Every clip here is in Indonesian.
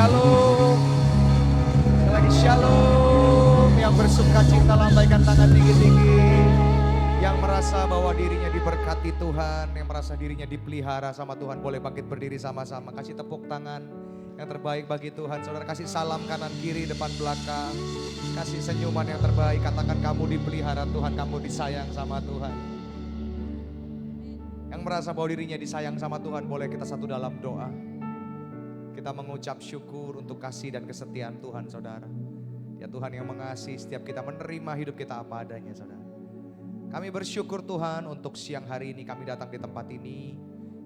shalom. Sekali lagi shalom. Yang bersuka cita lambaikan tangan tinggi-tinggi. Yang merasa bahwa dirinya diberkati Tuhan, yang merasa dirinya dipelihara sama Tuhan, boleh bangkit berdiri sama-sama. Kasih tepuk tangan yang terbaik bagi Tuhan. Saudara kasih salam kanan kiri depan belakang. Kasih senyuman yang terbaik. Katakan kamu dipelihara Tuhan, kamu disayang sama Tuhan. Yang merasa bahwa dirinya disayang sama Tuhan, boleh kita satu dalam doa. Kita mengucap syukur untuk kasih dan kesetiaan Tuhan, saudara. Ya Tuhan yang mengasihi setiap kita menerima hidup kita apa adanya, saudara. Kami bersyukur Tuhan untuk siang hari ini kami datang di tempat ini.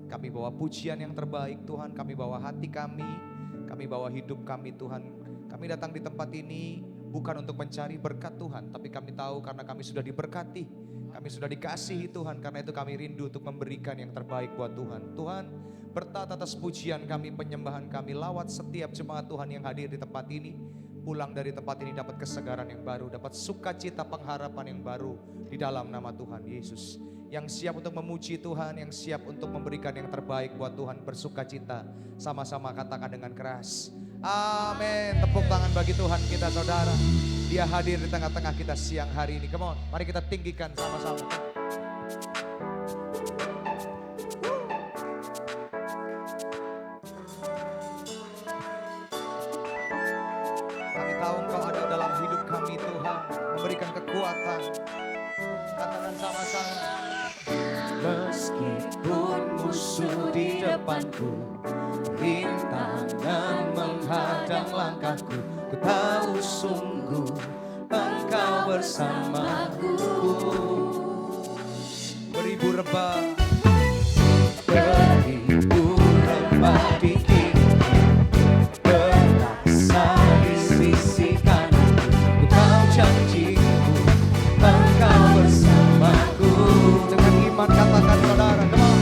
Kami bawa pujian yang terbaik Tuhan, kami bawa hati kami bawa hidup kami Tuhan. Kami datang di tempat ini bukan untuk mencari berkat Tuhan, tapi kami tahu karena kami sudah diberkati, kami sudah dikasihi Tuhan. Karena itu kami rindu untuk memberikan yang terbaik buat Tuhan. Tuhan, berkat atas pujian kami, penyembahan kami, lawat setiap jemaat Tuhan yang hadir di tempat ini. Pulang dari tempat ini dapat kesegaran yang baru, dapat sukacita pengharapan yang baru di dalam nama Tuhan Yesus. Yang siap untuk memuji Tuhan, yang siap untuk memberikan yang terbaik buat Tuhan, bersukacita. Sama-sama katakan dengan keras. Amin. Tepuk tangan bagi Tuhan kita, saudara. Dia hadir di tengah-tengah kita siang hari ini. Come on, mari kita tinggikan sama-sama. Kami tahu Engkau ada dalam hidup kami Tuhan, memberikan kekuatan. Katakan sama-sama. Meskipun musuh di depanku, rintangan menghadang langkahku, ku tahu sungguh Engkau bersamaku. Beribu rebah, beribu rebah di kiriku, berlaksa di sisi kananku, ku tahu janjimu Engkau bersamaku. dengan iman katakan saudara, come on.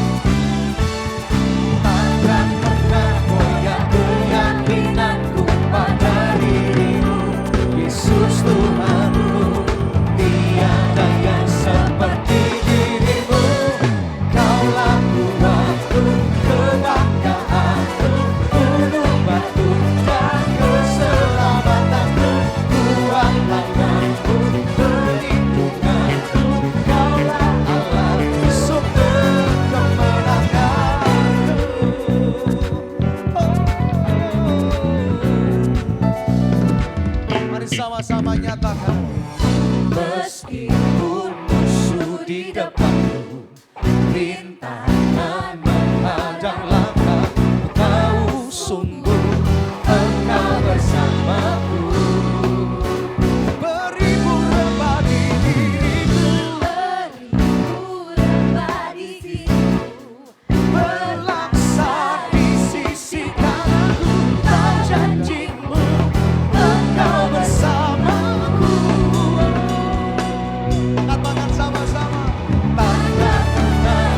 Takkan pernah goyah keyakinanku pada dirimu, Yesus Tuhanku. Tiada yang seperti dirimu. Kaulah kuatku, kebanggaanku, gunung batu dan keselamatanku, kuat tanganku, perlindunganku. Kaulah Allah, sumber kemenanganku. Mari sama-sama nyatakan. Meskipun musuh di depanku, rintangan menghadang langkahku, ku tahu sungguh Engkau bersamaku. Beribu rebah di diriku, Berlaksa di sisi kananku, tahu janjimu Engkau bersamaku. katakan sama-sama. Takkan pernah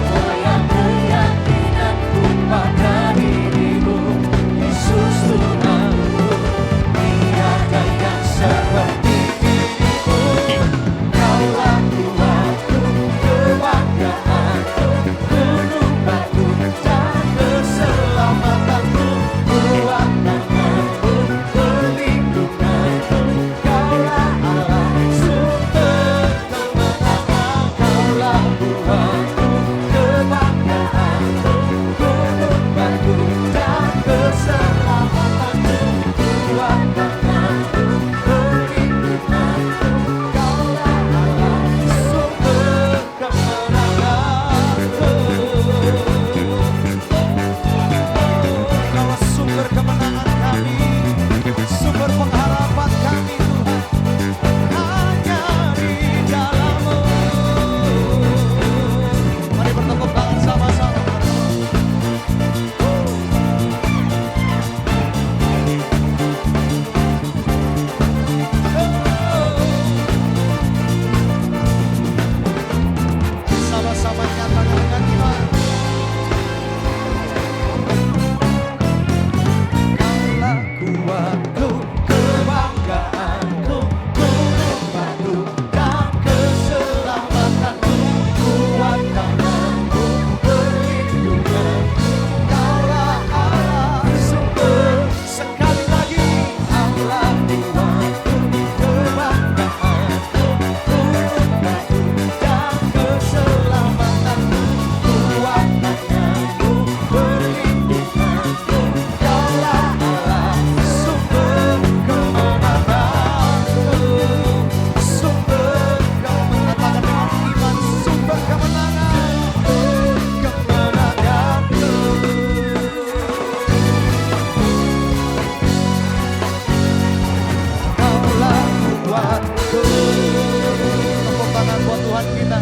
Tuhan kita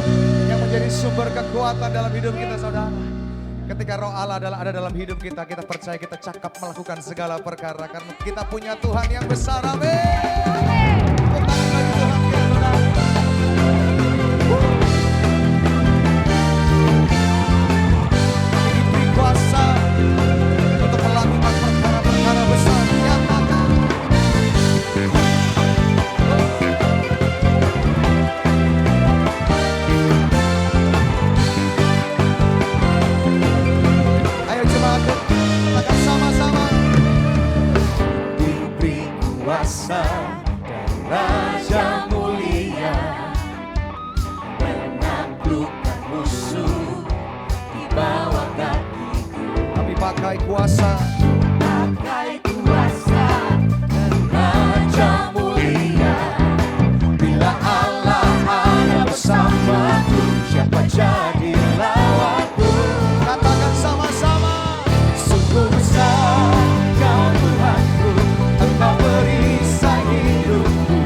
yang menjadi sumber kekuatan dalam hidup kita, saudara. Ketika roh Allah ada dalam hidup kita, kita percaya kita cakap melakukan segala perkara karena kita punya Tuhan yang besar. Amin. Tepuk tangan bagi Tuhan kita, saudara. Kami diberi kuasa untuk melakukan perkara-perkara besar. Nyatakan. Ayo jemaat, katakan sama-sama. Diberi kuasa dari Raja mulia, menaklukkan musuh di bawah kakiku. Kami pakai kuasa. Pakai kuasa dari Raja mulia. Bila Allah ada bersamaku, siapa jadi lawanku? Katakan sama-sama. Sungguh besar Kau Tuhanku, Engkau perisai hidupku.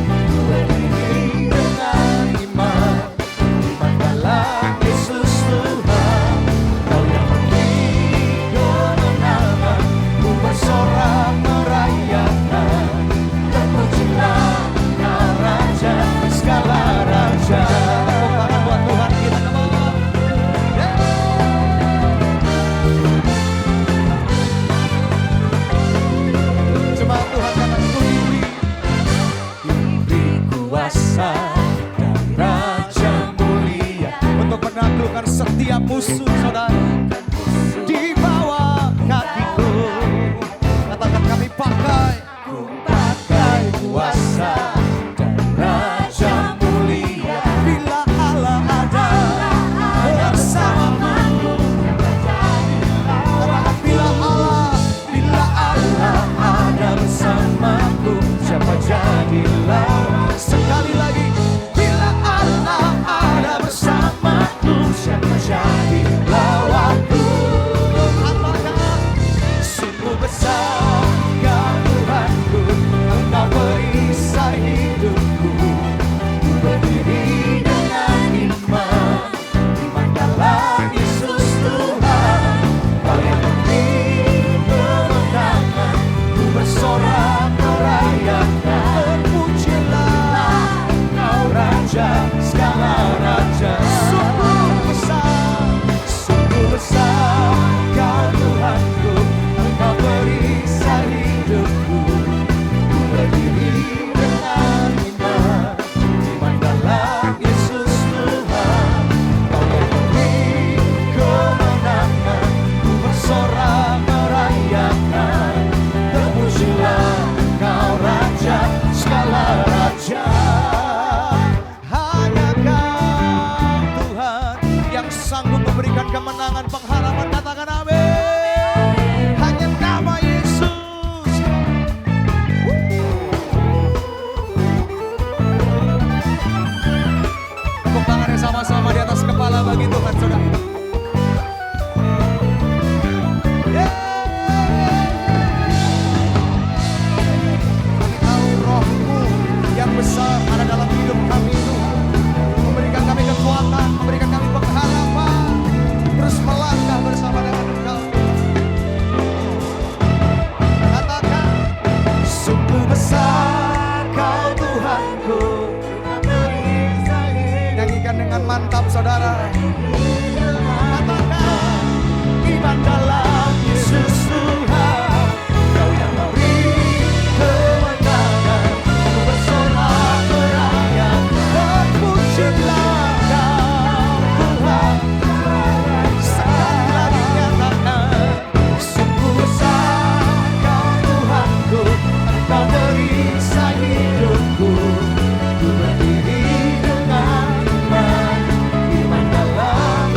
Ku berdiri dengan iman dalam Yesus Tuhan. Kau yang memberi kemenangan, ku bersorak merayakan. Terpujilah Kau Raja segala raja. Tepuk tangan buat Tuhan kita, come on. Jemaat Tuhan katakan ku Diberi kuasa dari Raja mulia, untuk menaklukkan setiap musuh, saudara. Di bawah kakiku. Katakan kami pakai. ku pakai kuasa dari Raja mulia. Bila Allah ada bersamamu. Katakan Bila Allah ada bersamaku, siapa jadi lawan? sekali lagi. Bila Allah ada bersamaku, siapa jadi lawanku? Apakah Sungguh besar Kau Tuhanku, Engkau perisai hidupku. Ku berdiri dengan iman dalam Yesus Tuhan. Kau yang memberi kemenangan, ku bersorak merayakan. Terpujilah Kau Raja segala raja. Sungguh besar Kau Tuhanku, Engkau perisai hidupku. Ku berdiri dengan iman dalam Yesus Tuhan. Kau yang memberi kemenangan, ku bersorak merayakan. Terpujilah Kau Raja segala raja. hanya Kau Tuhan yang sanggup memberikan kemenangan, pengharapan, katakan amin. Hanya nama Yesus. Tepuk tangannya sama-sama di atas kepala bagi Tuhan, saudara. Kami tahu roh-Mu yang besar ada dalam hidup kami, Tuhan. Memberikan kami kekuatan, memberikan kami pengharapan. Terus melangkah bersama dengan Engkau. Katakan, Sungguh besar Kau Tuhanku, Engkau perisai hidupku. nyanyikan dengan mantap, saudara. Katakan, iman dalam Yesus Tuhan. Kau yang memberi kemenangan, ku bersorak merayakan. Terpujilah Kau Tuhan. Sekali lagi nyatakan, sungguh besar Kau Tuhanku, Engkau perisai hidupku. Ku berdiri dengan iman dalam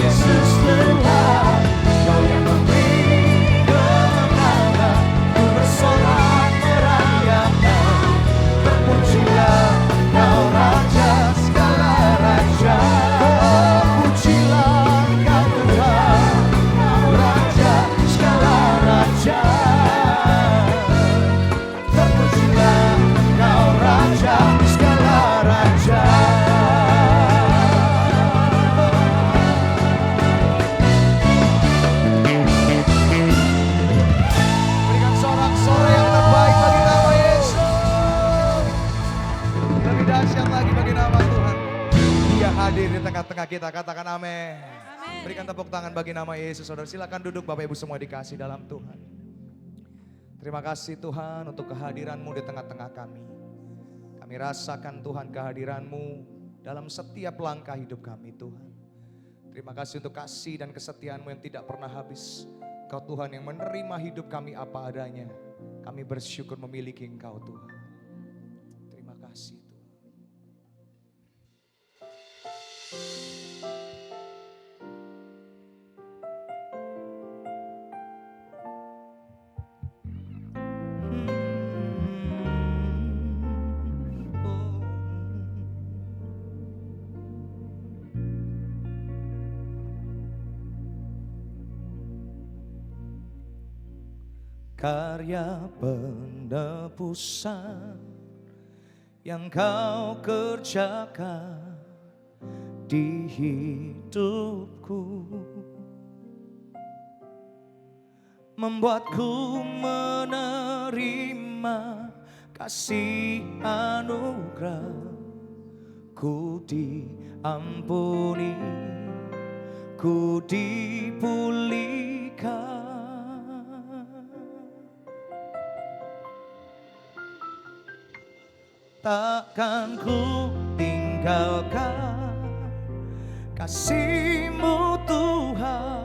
hadir di tengah-tengah kita, katakan amin. Amin. Berikan tepuk tangan bagi nama Yesus, saudara. Silakan duduk Bapak Ibu semua dikasih dalam Tuhan. Terima kasih Tuhan untuk kehadiran-Mu di tengah-tengah kami. Kami rasakan Tuhan kehadiran-Mu dalam setiap langkah hidup kami Tuhan. Terima kasih untuk kasih dan kesetiaan-Mu yang tidak pernah habis. Engkau Tuhan yang menerima hidup kami apa adanya. Kami bersyukur memiliki Engkau Tuhan. Terima kasih Tuhan. Karya penebusan yang Kau kerjakan di hidupku membuatku menerima kasih anugerah. Ku diampuni, ku dipulihkan. Takkan ku tinggalkan kasih-Mu Tuhan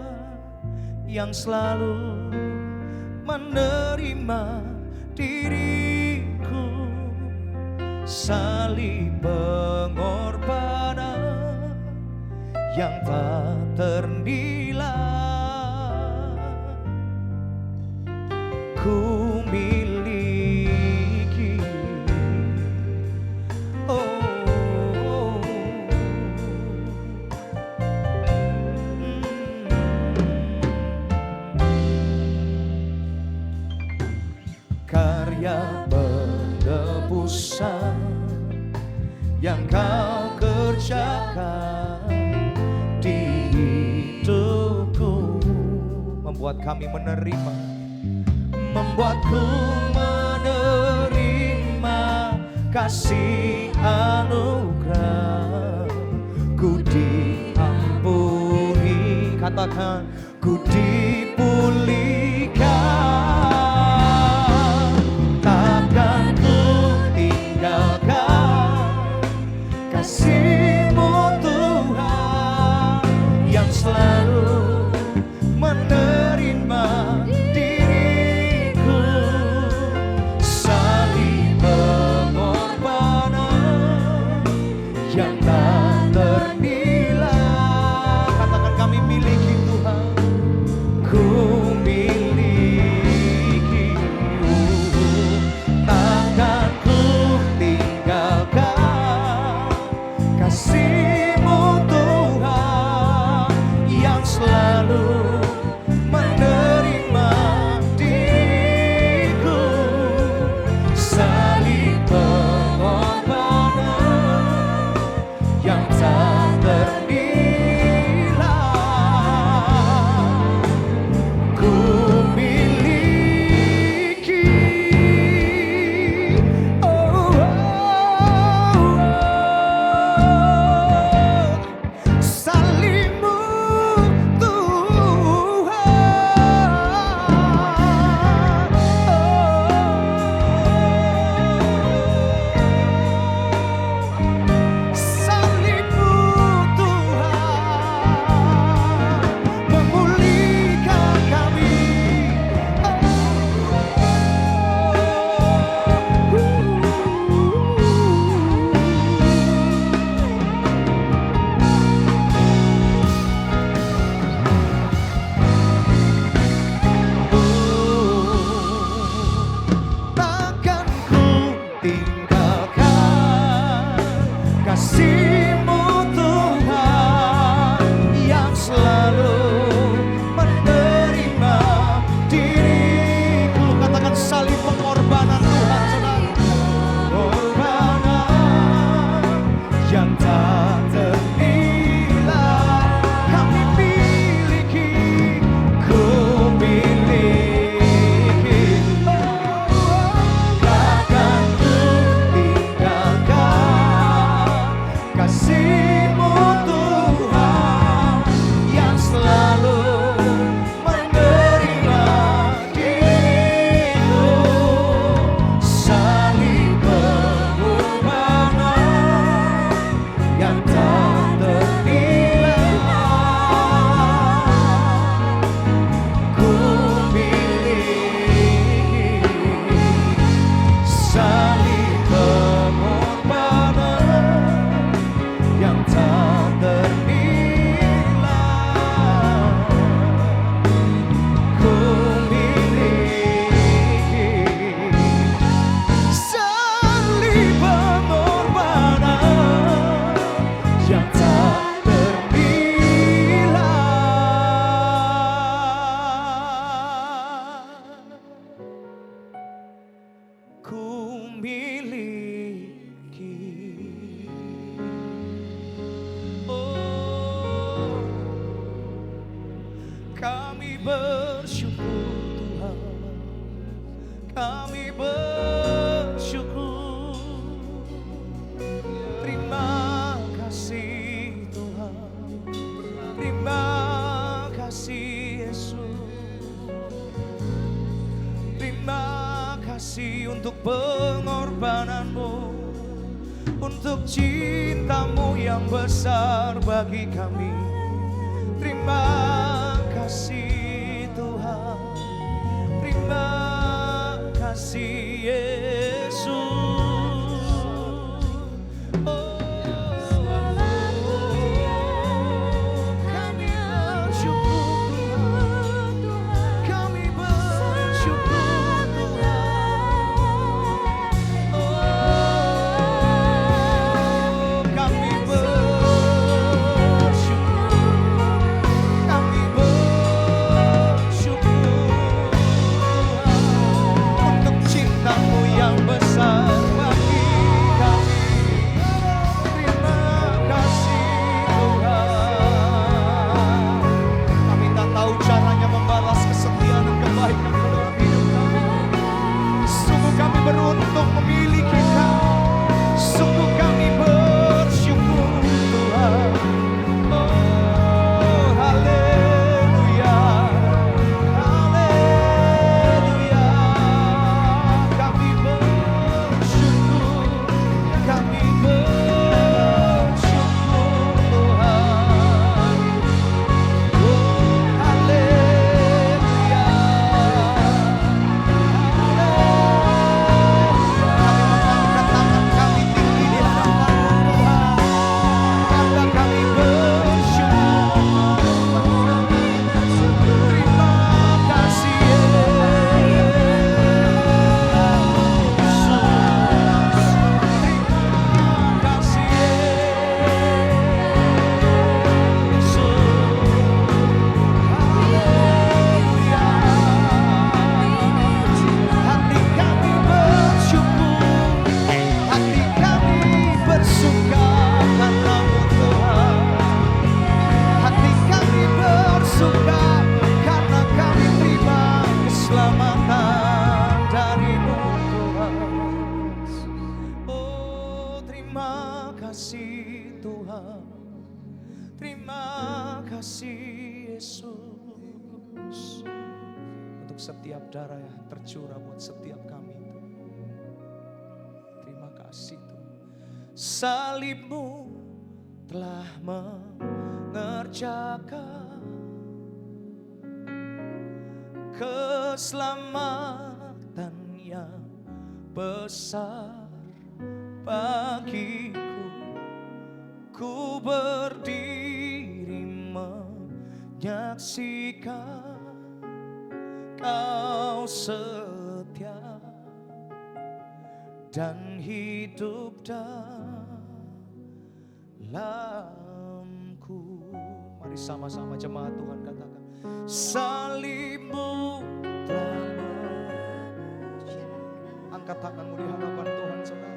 yang selalu menerima diriku. Salib pengorbanan yang tak ternilai, ku miliki. Karya penebusan yang Kau kerjakan di hidupku membuat kami menerima, membuatku menerima kasih anugerah. Ku diampuni, katakan ku dipulihkan. Takkan ku tinggalkan kasih-Mu Tuhan yang selalu menerima diriku. Salib pengorbanan yang tak ternilai. Katakan kami miliki Tuhan. Ku miliki. Takkan ku tinggalkan kasih-Mu Tuhan yang selalu menerima diriku. Salib pengorbanan yang tak ternilai, ku miliki. bersyukur Tuhan, kami bersyukur. Terima kasih Tuhan, terima kasih Yesus. Terima kasih untuk pengorbananmu, untuk cintamu yang besar bagi kami. Terima kasih Tuhan, terima kasih Yesus. Beruntung memiliki Kau, sungguh kami bersyukur Tuhan. Oh haleluya, haleluya. Kami bersyukur Tuhan. Oh haleluya. Terima kasih Yesus untuk setiap darah yang tercurah buat setiap kami. Terima kasih Tuhan. Salibmu telah mengerjakan keselamatan yang besar bagiku. Ku berdiri menyaksikan Kau setia dan hidup dalamku. Mari sama-sama jemaat Tuhan katakan, salibmu telah mengerjakan. Angkat tanganmu di hadapan Tuhan saudara.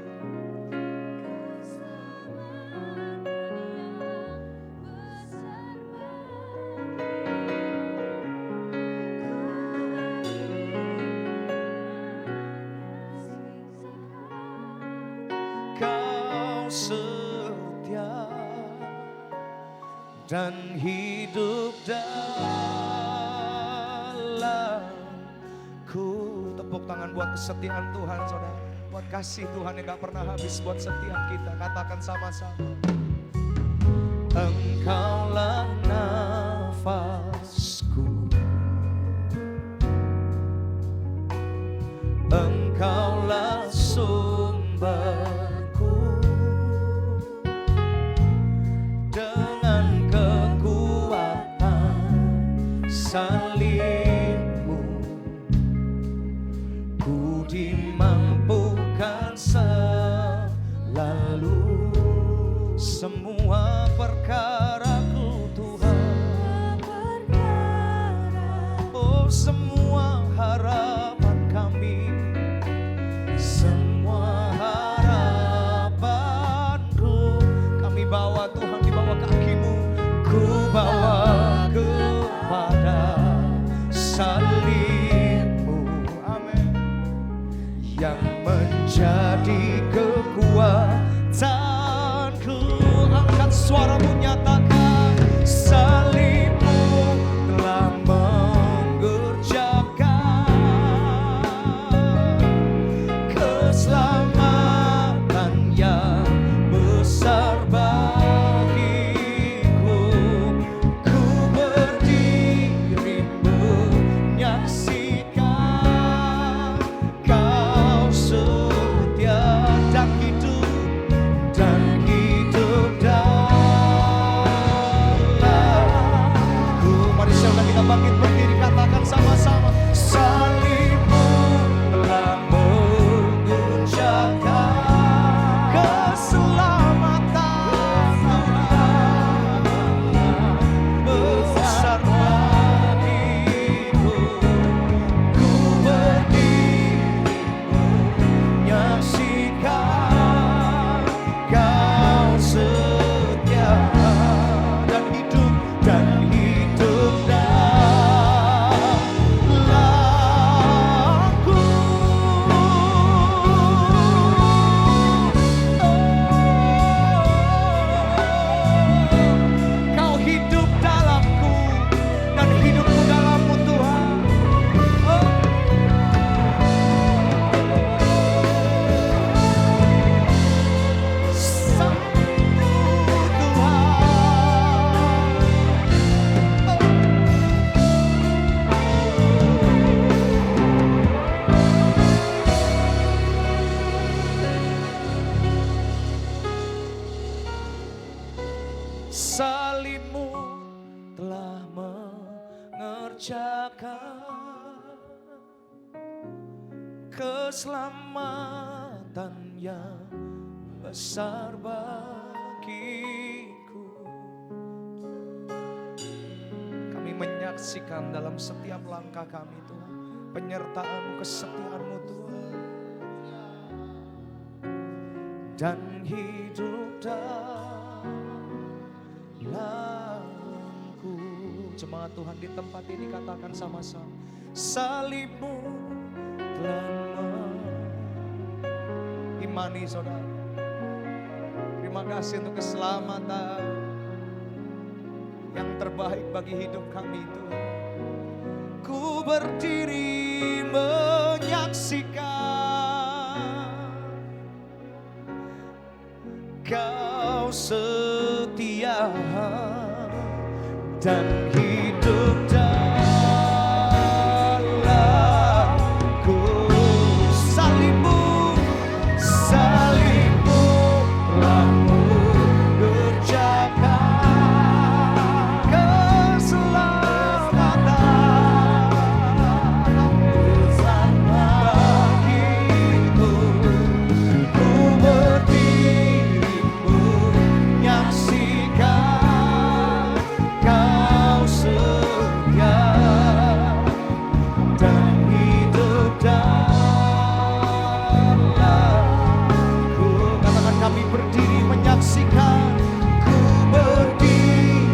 Kau setia dan hidup dalamku. Tepuk tangan buat kesetiaan Tuhan saudara, buat kasih Tuhan yang gak pernah habis buat setiap kita. Katakan sama-sama, Engkaulah nafasku, Engkaulah sumberku. Dengan kekuatan salibmu ku dimampukan selalu semua perkaraku Tuhan. Oh semua harapan kami, semua harapanku kami bawa Tuhan di bawah kaki-Mu. Ku bawa kepadamu salibmu telah mengerjakan keselamatan yang besar bagiku. Kami menyaksikan dalam setiap langkah kami Tuhan, penyertaan-Mu, kesetiaan-Mu Tuhan. Dan hidup dalamku. Jemaat Tuhan di tempat ini katakan sama-sama, salibmu telah imani saudara. Terima kasih untuk keselamatan yang terbaik bagi hidup kami Tuhan. Ku berdiri menyaksikan Kau setia dan hidup dalamku. Salibmu telah mengerjakan keselamatan besar bagiku. Ku berdiri menyaksikan Kau setia dan hidup dalamku. Katakan, kami berdiri menyaksikan. Ku berdiri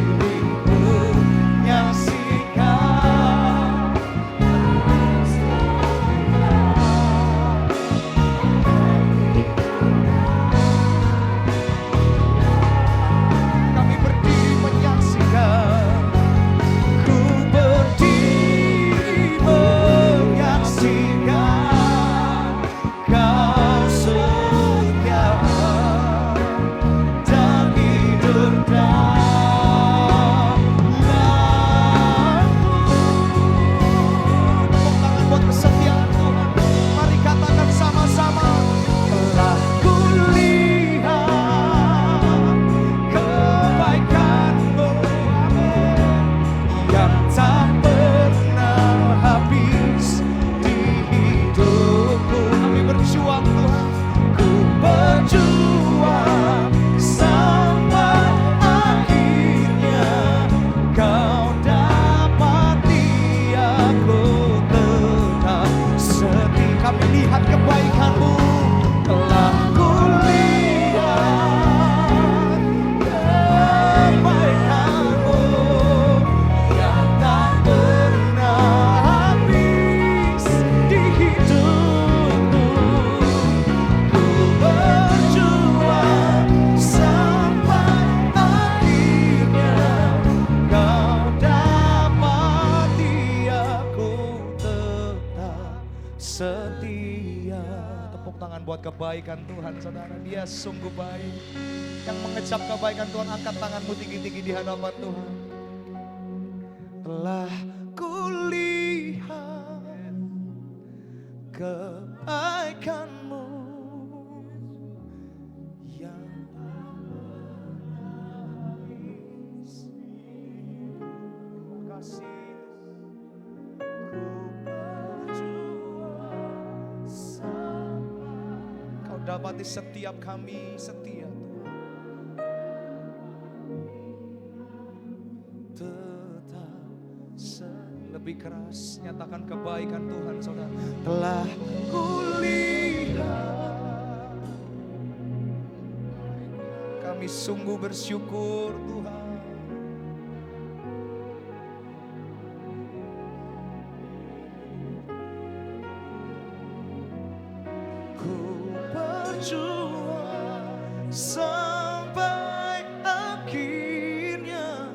menyaksikan kami berdiri menyaksikan. Ku berdiri menyaksikan Kau setia dan hidup dalamku. Tepuk tangan buat kesetiaan Tuhan. Mari katakan sama-sama, telah kulihat kebaikan-Mu, yang tak pernah habis di hidupku. Kami berjuang Tuhan, ku berjuang sampai akhirnya Kau dapati aku tetap setia. Kami lihat kebaikan-Mu, telah kulihat kebaikan-Mu yang tak pernah habis di hidupku. Ku berjuang sampai akhirnya Kau dapati aku tetap setia. Tepuk tangan buat kebaikan Tuhan saudara. Dia sungguh baik. Yang mengecap kebaikan Tuhan, angkat tanganmu tinggi-tinggi di hadapan Tuhan. Telah kulihat kebaikan-Mu yang habis. Terima kasih. Ku berjuang sampai Kau dapati setiap kami setia Tuhan. Tetap lebih keras nyatakan kebaikan Tuhan saudara. Telah kulihat. Kami sungguh bersyukur Tuhan. Ku berjuang sampai akhirnya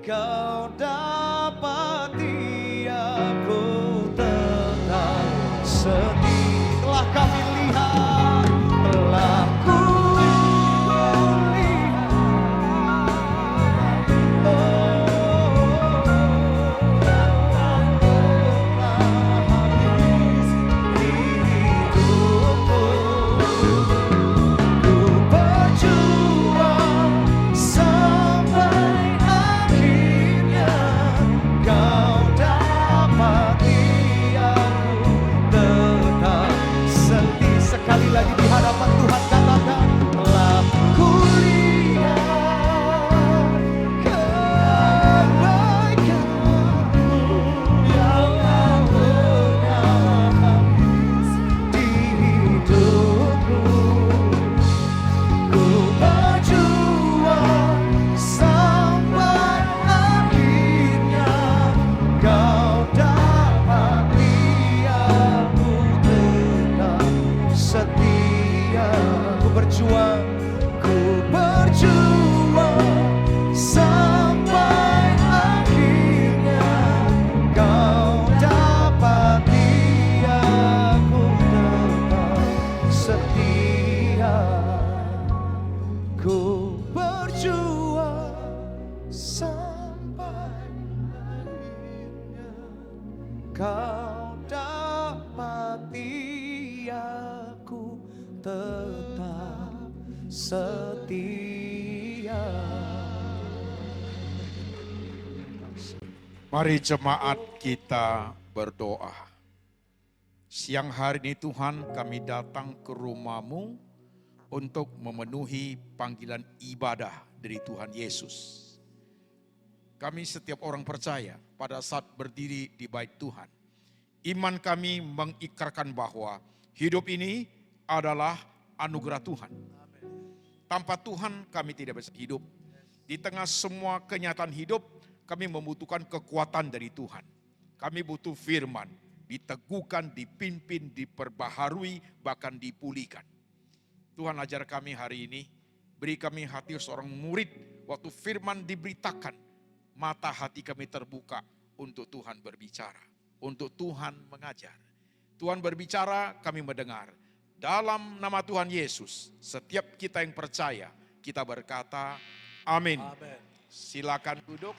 Kau dapati aku tetap setia. Telah kami lihat, telah ku berjuang sampai Kau dapati aku tetap setia. Mari jemaat kita berdoa. Siang hari ini Tuhan, kami datang ke rumah-Mu untuk memenuhi panggilan ibadah dari Tuhan Yesus. Kami setiap orang percaya pada saat berdiri di bait Tuhan, iman kami mengikrarkan bahwa hidup ini adalah anugerah Tuhan. Tanpa Tuhan kami tidak bisa hidup. Di tengah semua kenyataan hidup, kami membutuhkan kekuatan dari Tuhan. Kami butuh firman, diteguhkan, dipimpin, diperbaharui, bahkan dipulihkan. Tuhan ajar kami hari ini, beri kami hati seorang murid, waktu firman diberitakan, mata hati kami terbuka untuk Tuhan berbicara, untuk Tuhan mengajar. Tuhan berbicara, kami mendengar. Dalam nama Tuhan Yesus, setiap kita yang percaya, kita berkata, amin. Silakan duduk.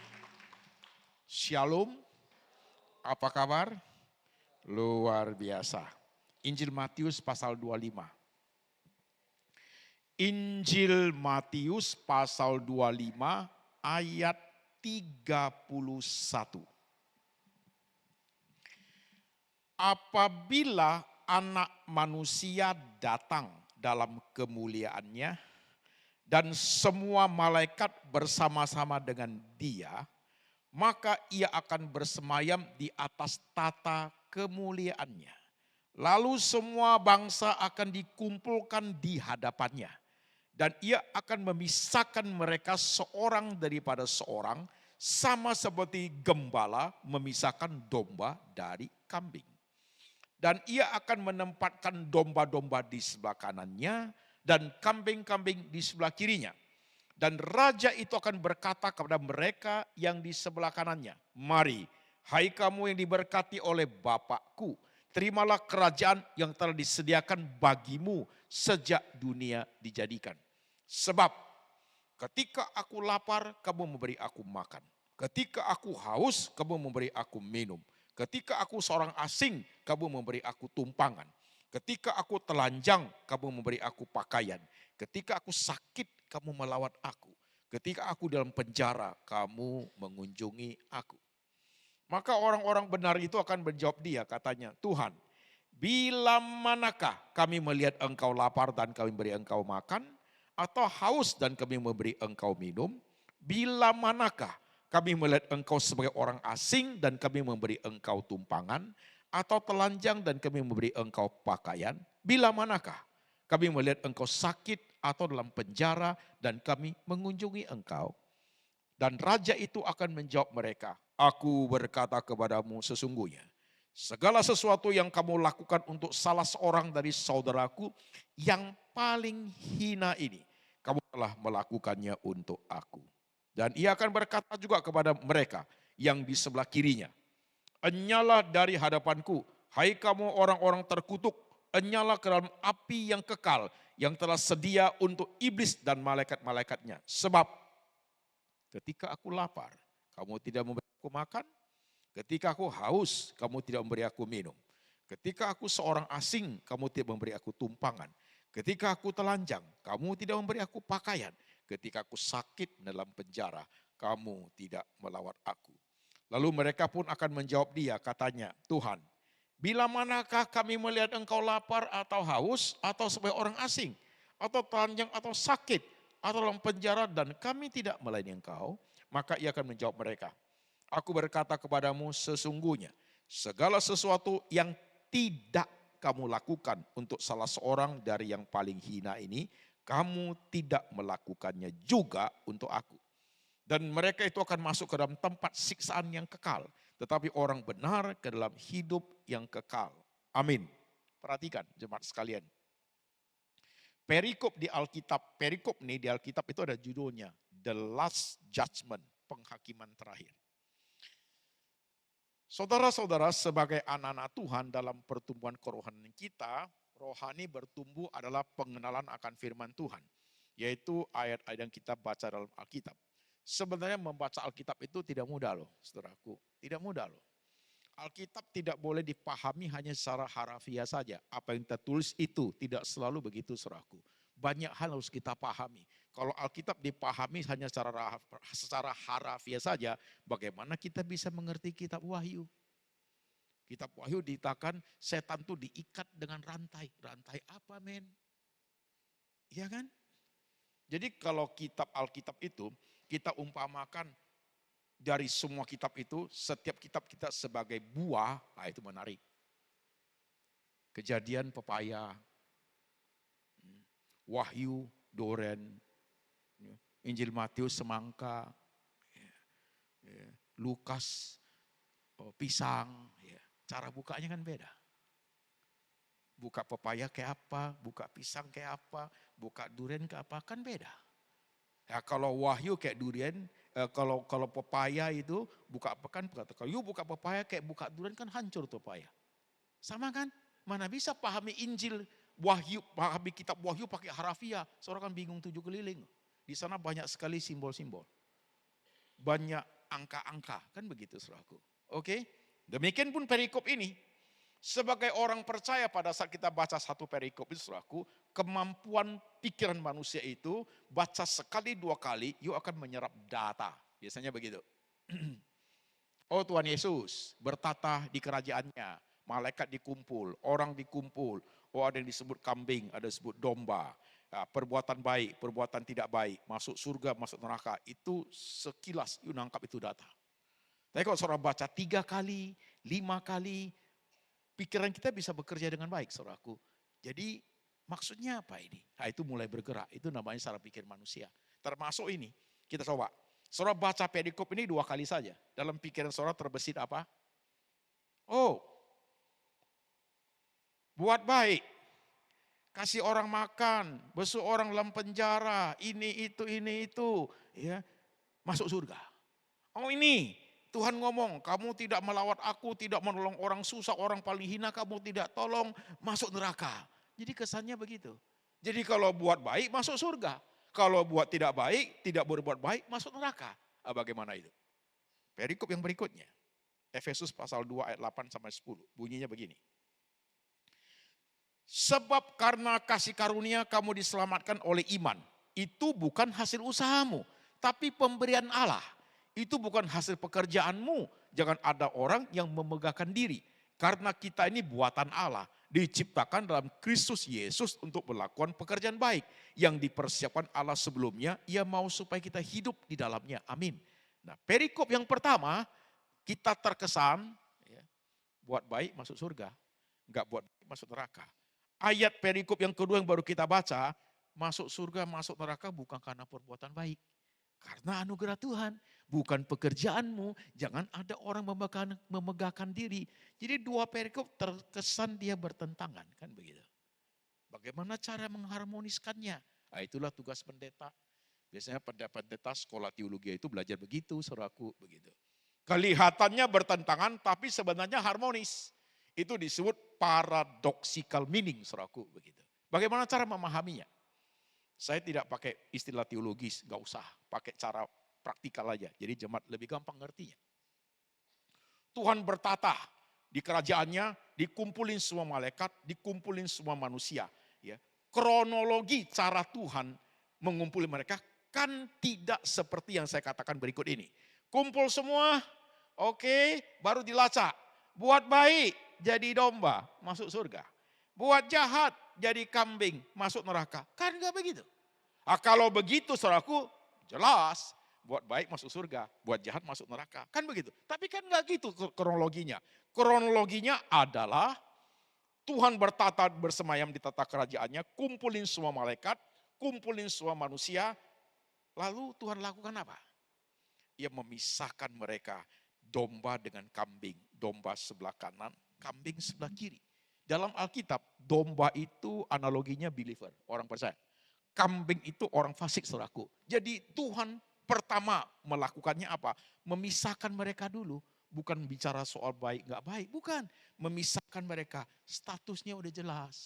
Shalom. Apa kabar? Luar biasa. Injil Matius pasal 25. Injil Matius pasal 25 ayat 31. Apabila anak manusia datang dalam kemuliaannya dan semua malaikat bersama-sama dengan dia, maka ia akan bersemayam di atas tata kemuliaannya. Lalu semua bangsa akan dikumpulkan di hadapannya. Dan ia akan memisahkan mereka seorang daripada seorang, sama seperti gembala memisahkan domba dari kambing. Dan ia akan menempatkan domba-domba di sebelah kanannya dan kambing-kambing di sebelah kirinya. Dan raja itu akan berkata kepada mereka yang di sebelah kanannya, mari, hai kamu yang diberkati oleh Bapakku, terimalah kerajaan yang telah disediakan bagimu sejak dunia dijadikan. Sebab ketika aku lapar, kamu memberi aku makan. Ketika aku haus, kamu memberi aku minum. Ketika aku seorang asing, kamu memberi aku tumpangan. Ketika aku telanjang, kamu memberi aku pakaian. Ketika aku sakit, kamu melawat aku. Ketika aku dalam penjara, kamu mengunjungi aku. Maka orang-orang benar itu akan menjawab dia, katanya, Tuhan, bila manakah kami melihat engkau lapar dan kami beri engkau makan, atau haus dan kami memberi engkau minum? Bila manakah kami melihat engkau sebagai orang asing dan kami memberi engkau tumpangan, atau telanjang dan kami memberi engkau pakaian? Bila manakah kami melihat engkau sakit atau dalam penjara dan kami mengunjungi engkau? Dan raja itu akan menjawab mereka, aku berkata kepadamu sesungguhnya, segala sesuatu yang kamu lakukan untuk salah seorang dari saudaraku yang paling hina ini, kamu telah melakukannya untuk aku. Dan ia akan berkata juga kepada mereka yang di sebelah kirinya, enyalah dari hadapanku, hai kamu orang-orang terkutuk, enyalah ke dalam api yang kekal, yang telah sedia untuk iblis dan malaikat-malaikatnya. Sebab ketika aku lapar, kamu tidak memberi aku makan. Ketika aku haus, kamu tidak memberi aku minum. Ketika aku seorang asing, kamu tidak memberi aku tumpangan. Ketika aku telanjang, kamu tidak memberi aku pakaian. Ketika aku sakit dalam penjara, kamu tidak melawat aku. Lalu mereka pun akan menjawab dia, katanya, Tuhan, bila manakah kami melihat engkau lapar atau haus, atau sebagai orang asing, atau telanjang atau sakit, atau dalam penjara dan kami tidak melayani engkau? Maka ia akan menjawab mereka, aku berkata kepadamu sesungguhnya, segala sesuatu yang tidak kamu lakukan untuk salah seorang dari yang paling hina ini, kamu tidak melakukannya juga untuk aku. Dan mereka itu akan masuk ke dalam tempat siksaan yang kekal. Tetapi orang benar ke dalam hidup yang kekal. Amin. Perhatikan jemaat sekalian. Perikop di Alkitab, perikop nih di Alkitab itu ada judulnya, The Last Judgment, penghakiman terakhir. Saudara-saudara, sebagai anak-anak Tuhan dalam pertumbuhan kerohanian kita, rohani bertumbuh adalah pengenalan akan firman Tuhan. Yaitu ayat-ayat yang kita baca dalam Alkitab. Sebenarnya membaca Alkitab itu tidak mudah loh, saudaraku. Tidak mudah loh. Alkitab tidak boleh dipahami hanya secara harafiah saja. Apa yang tertulis itu tidak selalu begitu, saudaraku. Banyak hal harus kita pahami. Kalau Alkitab dipahami hanya secara harafiah saja, bagaimana kita bisa mengerti kitab Wahyu? Kitab Wahyu dikatakan setan itu diikat dengan rantai. Rantai apa, men? Iya kan? Jadi kalau kitab Alkitab itu kita umpamakan dari semua kitab itu, setiap kitab kita sebagai buah, nah itu menarik. Kejadian pepaya, Wahyu doren, Injil Matius semangka, Lukas pisang. Cara bukanya kan beda. Buka pepaya kayak apa, buka pisang kayak apa, buka durian kayak apa, kan beda. Ya, kalau Wahyu kayak durian, kalau pepaya itu buka apa kan? Kalau you buka pepaya kayak buka durian kan hancur tuh pepaya. Sama kan? Mana bisa pahami Injil Wahyu, pahami kitab Wahyu pakai harafiah. Seorang kan bingung 7 keliling. Di sana banyak sekali simbol-simbol. Banyak angka-angka, kan begitu saudaraku. Oke? Demikian pun perikop ini. Sebagai orang percaya pada saat kita baca satu perikop itu saudaraku, kemampuan pikiran manusia itu baca sekali 2 kali, you akan menyerap data. Biasanya begitu. Oh Tuhan Yesus bertata di kerajaannya, malaikat dikumpul, orang dikumpul, oh ada yang disebut kambing, ada yang disebut domba. Nah, perbuatan baik, perbuatan tidak baik, masuk surga, masuk neraka, itu sekilas you nangkap itu data. Tapi kalau saudara baca 3 kali, 5 kali, pikiran kita bisa bekerja dengan baik, saudaraku. Jadi maksudnya apa ini? Nah, itu mulai bergerak, itu namanya cara pikir manusia. Termasuk ini, kita coba. Saudara baca perikop ini 2 kali saja. Dalam pikiran saudara terbesit apa? Oh, buat baik. Kasih orang makan, besuk orang dalam penjara, ini itu. Ya, masuk surga. Oh ini, Tuhan ngomong, kamu tidak melawat aku, tidak menolong orang susah, orang paling hina, kamu tidak tolong, masuk neraka. Jadi kesannya begitu. Jadi kalau buat baik, masuk surga. Kalau buat tidak baik, tidak berbuat baik, masuk neraka. Bagaimana itu? Perikop yang berikutnya. Efesus pasal 2 ayat 8 sampai 10. Bunyinya begini. Sebab karena kasih karunia kamu diselamatkan oleh iman. Itu bukan hasil usahamu, tapi pemberian Allah. Itu bukan hasil pekerjaanmu. Jangan ada orang yang memegahkan diri. Karena kita ini buatan Allah. Diciptakan dalam Kristus Yesus untuk melakukan pekerjaan baik. Yang dipersiapkan Allah sebelumnya. Ia mau supaya kita hidup di dalamnya. Amin. Nah perikop yang pertama. Kita terkesan. Buat baik masuk surga. Enggak buat baik masuk neraka. Ayat perikop yang kedua yang baru kita baca. Masuk surga, masuk neraka bukan karena perbuatan baik. Karena anugerah Tuhan, bukan pekerjaanmu, jangan ada orang memegahkan diri. Jadi 2 perikop terkesan dia bertentangan, kan begitu. Bagaimana cara mengharmoniskannya? Nah, itulah tugas pendeta. Biasanya pendeta sekolah teologi itu belajar begitu, saudaraku, begitu. Kelihatannya bertentangan, tapi sebenarnya harmonis. Itu disebut paradoxical meaning, saudaraku, begitu. Bagaimana cara memahaminya? Saya tidak pakai istilah teologis, gak usah. Pakai cara praktikal aja. Jadi jemaat lebih gampang ngertinya. Tuhan bertata di kerajaannya, dikumpulin semua malaikat, dikumpulin semua manusia. Ya. Kronologi cara Tuhan mengumpulin mereka kan tidak seperti yang saya katakan berikut ini. Kumpul semua, oke, baru dilacak. Buat baik, jadi domba, masuk surga. Buat jahat, jadi kambing, masuk neraka. Kan gak begitu. Kalau begitu saudaraku, jelas. Buat baik masuk surga, buat jahat masuk neraka. Kan begitu. Tapi kan gak gitu kronologinya. Kronologinya adalah Tuhan bertata bersemayam di tata kerajaannya, kumpulin semua malaikat, kumpulin semua manusia. Lalu Tuhan lakukan apa? Ia memisahkan mereka, domba dengan kambing. Domba sebelah kanan, kambing sebelah kiri. Dalam Alkitab, domba itu analoginya believer, orang percaya. Kambing itu orang fasik, saudaraku. Jadi Tuhan pertama melakukannya apa? Memisahkan mereka dulu. Bukan bicara soal baik gak baik, bukan. Memisahkan mereka, statusnya udah jelas.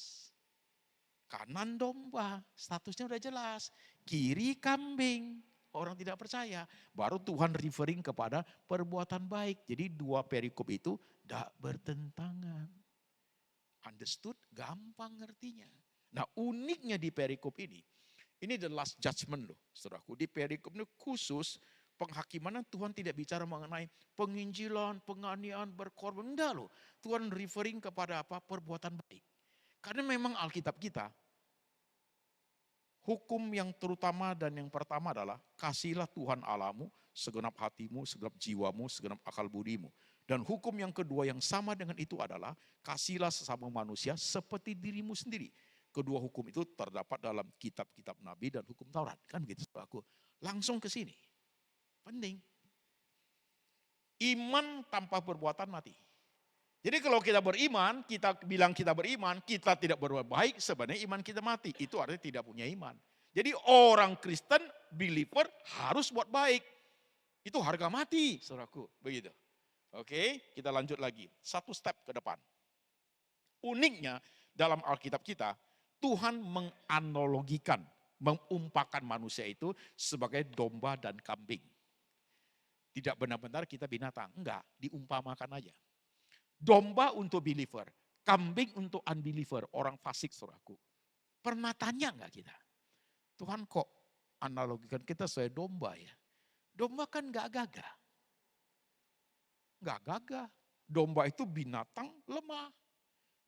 Kanan domba, statusnya udah jelas. Kiri kambing. orang tidak percaya. Baru Tuhan referring kepada perbuatan baik. Jadi dua perikop itu tidak bertentangan. Understood? Gampang ngertinya. Nah uniknya di perikop ini the last judgment loh saudaraku. Di perikop ini khusus penghakiman Tuhan tidak bicara mengenai penginjilan, penganiayaan, berkorban. Enggak loh. Tuhan referring kepada apa? Perbuatan baik. Karena memang Alkitab kita, hukum yang terutama dan yang pertama adalah kasihilah Tuhan Allahmu segenap hatimu, segenap jiwamu, segenap akal budimu. Dan hukum yang kedua yang sama dengan itu adalah kasihilah sesama manusia seperti dirimu sendiri. Kedua hukum itu terdapat dalam kitab-kitab Nabi dan hukum Taurat. Kan begitu aku. Langsung ke sini. Penting. Iman tanpa perbuatan mati. Jadi kalau kita beriman, kita bilang kita beriman, kita tidak berbuat baik, sebenarnya iman kita mati. Itu artinya tidak punya iman. Jadi orang Kristen, believer harus buat baik. Itu harga mati, saudaraku. Begitu. Oke, kita lanjut lagi. Satu step ke depan. Uniknya dalam Alkitab kita, Tuhan menganalogikan, mengumpamakan manusia itu sebagai domba dan kambing. Tidak benar-benar kita binatang, enggak, diumpamakan aja. Domba untuk believer, kambing untuk unbeliever, orang fasik saudaraku. Pernah tanya enggak kita? Tuhan kok analogikan kita sebagai domba ya? Domba kan enggak gagah. Enggak gagah. Domba itu binatang lemah.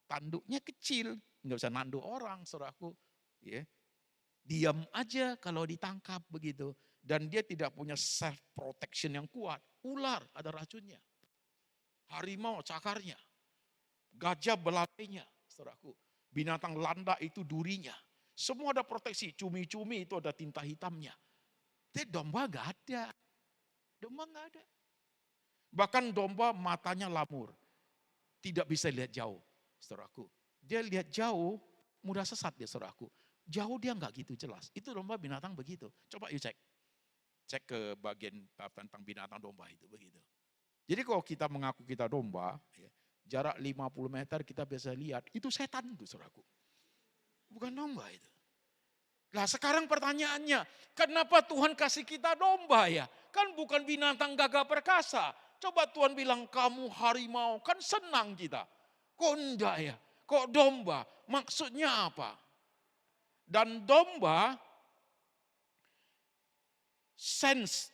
Tanduknya kecil, enggak bisa nandu orang saudaraku. Ya. Diam aja kalau ditangkap begitu. Dan dia tidak punya self protection yang kuat. Ular ada racunnya. Harimau cakarnya, gajah belatainya, saudaraku. Binatang landak itu durinya. Semua ada proteksi, cumi-cumi itu ada tinta hitamnya. Tapi domba gak ada. Domba gak ada. Bahkan domba matanya lamur. Tidak bisa lihat jauh, saudaraku. Dia lihat jauh, mudah sesat dia, saudaraku. Jauh dia gak gitu jelas. Itu domba binatang begitu. Coba you cek. Cek ke bagian tentang binatang domba itu begitu. Jadi kalau kita mengaku kita domba, ya, jarak 50 meter kita bisa lihat, itu setan itu saudaraku. Bukan domba itu. Nah sekarang pertanyaannya, kenapa Tuhan kasih kita domba ya? Kan bukan binatang gagah perkasa. Coba Tuhan bilang kamu harimau, kan senang kita. Kok enggak ya? Kok domba? Maksudnya apa? Dan domba, sense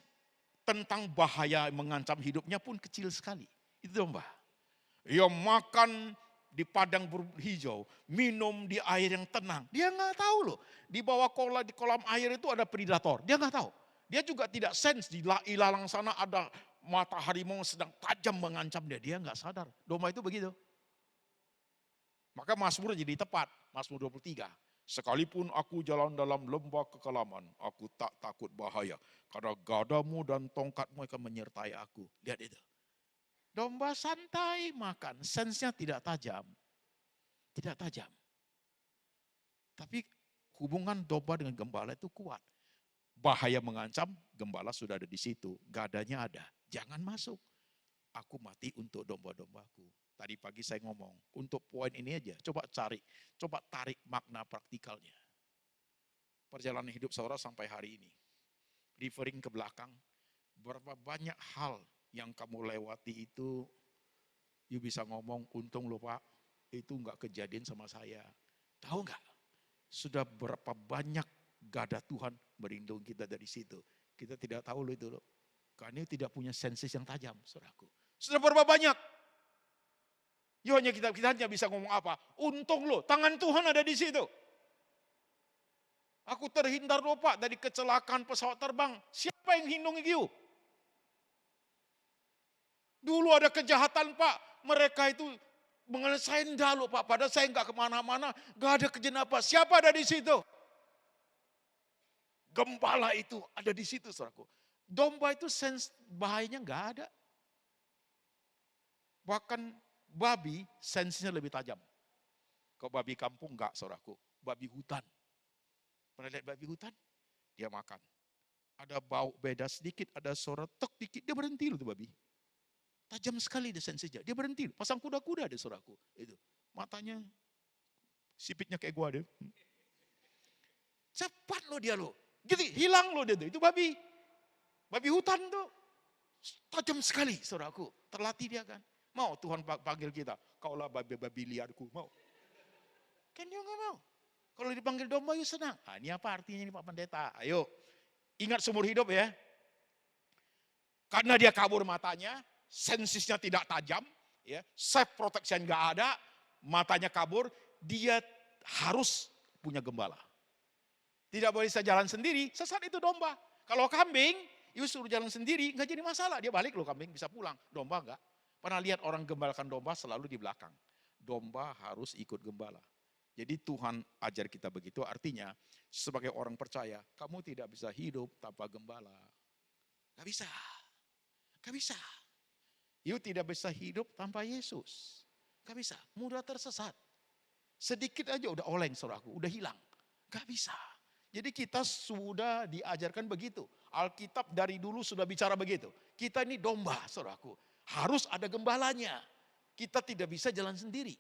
tentang bahaya mengancam hidupnya pun kecil sekali. Itu domba. Dia makan di padang hijau, minum di air yang tenang. Dia nggak tahu loh. Di bawah di kolam air itu ada predator. Dia nggak tahu. Dia juga tidak sense di ilalang sana ada mata harimau sedang tajam mengancam dia. Dia nggak sadar. Domba itu begitu. Maka Mazmur jadi tepat. Mazmur 23. Sekalipun aku jalan dalam lembah kekelaman, aku tak takut bahaya. Karena gadamu dan tongkatmu akan menyertai aku. Lihat itu. Domba santai makan, sensenya tidak tajam. Tidak tajam. Tapi hubungan domba dengan gembala itu kuat. Bahaya mengancam, gembala sudah ada di situ. Gadanya ada, jangan masuk. Aku mati untuk domba-dombaku. Tadi pagi saya ngomong, untuk poin ini aja, coba tarik makna praktikalnya. Perjalanan hidup saudara sampai hari ini. Referring ke belakang, berapa banyak hal yang kamu lewati itu, you bisa ngomong, untung loh Pak, itu enggak kejadian sama saya. Tahu enggak? Sudah berapa banyak gada Tuhan melindungi kita dari situ. Kita tidak tahu loh itu loh. Karena tidak punya senses yang tajam, saudaraku. Sudah berapa banyak? Kita hanya bisa ngomong apa? Untung loh, tangan Tuhan ada di situ. Aku terhindar loh Pak dari kecelakaan pesawat terbang. Siapa yang lindungi you? Dulu ada kejahatan Pak, mereka itu mengenai saya enggak loh Pak. Padahal saya enggak kemana-mana, enggak ada kejadian apa. Siapa ada di situ? Gembala itu ada di situ saudaraku. Domba itu sense bahayanya enggak ada. Bahkan babi sensenya lebih tajam. Kalau babi kampung enggak saudaraku, babi hutan. Pernah lihat babi hutan? Dia makan. Ada bau beda sedikit, ada suara tek dikit, dia berhenti loh tuh babi. Tajam sekali dia sensenya, dia berhenti. Pasang kuda-kuda ada saudaraku. Itu matanya, sipitnya kayak gua deh. Cepat loh dia loh. Gitu, hilang loh dia tuh, itu babi. Babi hutan tuh tajam sekali, saudaraku. Terlatih dia kan. Mau Tuhan panggil kita, kaulah babi-babi liarku, mau. Kan dia nggak mau. Kalau dipanggil domba, yuk senang. Ah, ini apa artinya ini Pak Pendeta? Ayo, ingat seumur hidup ya. Karena dia kabur matanya, sensisnya tidak tajam, ya, self protection nggak ada, matanya kabur, dia harus punya gembala. Tidak boleh bisa jalan sendiri, sesat itu domba. Kalau kambing, you suruh jalan sendiri, nggak jadi masalah. Dia balik loh kambing, bisa pulang. Domba enggak. Pernah lihat orang gembalakan domba selalu di belakang. Domba harus ikut gembala. Jadi Tuhan ajar kita begitu, artinya sebagai orang percaya, kamu tidak bisa hidup tanpa gembala. Gak bisa. Gak bisa. You tidak bisa hidup tanpa Yesus. Gak bisa, mudah tersesat. Sedikit aja udah oleng saudaraku, udah hilang. Gak bisa. Jadi kita sudah diajarkan begitu. Alkitab dari dulu sudah bicara begitu. Kita ini domba saudaraku. Harus ada gembalanya. Kita tidak bisa jalan sendiri.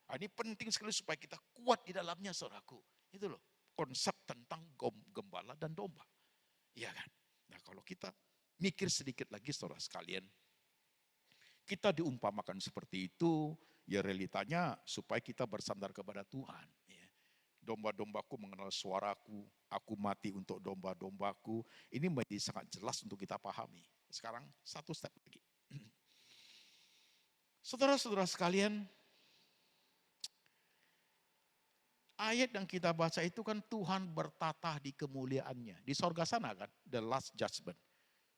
Nah, ini penting sekali supaya kita kuat di dalamnya saudaraku. Itu loh konsep tentang gembala dan domba. Iya kan? Nah kalau kita mikir sedikit lagi saudara sekalian. Kita diumpamakan seperti itu. Ya realitanya supaya kita bersandar kepada Tuhan. Ya. Domba-dombaku mengenal suaraku. Aku mati untuk domba-dombaku. Ini menjadi sangat jelas untuk kita pahami. Sekarang satu step lagi. Saudara-saudara sekalian, ayat yang kita baca itu kan Tuhan bertatah di kemuliaannya. Di sorga sana kan, the last judgment.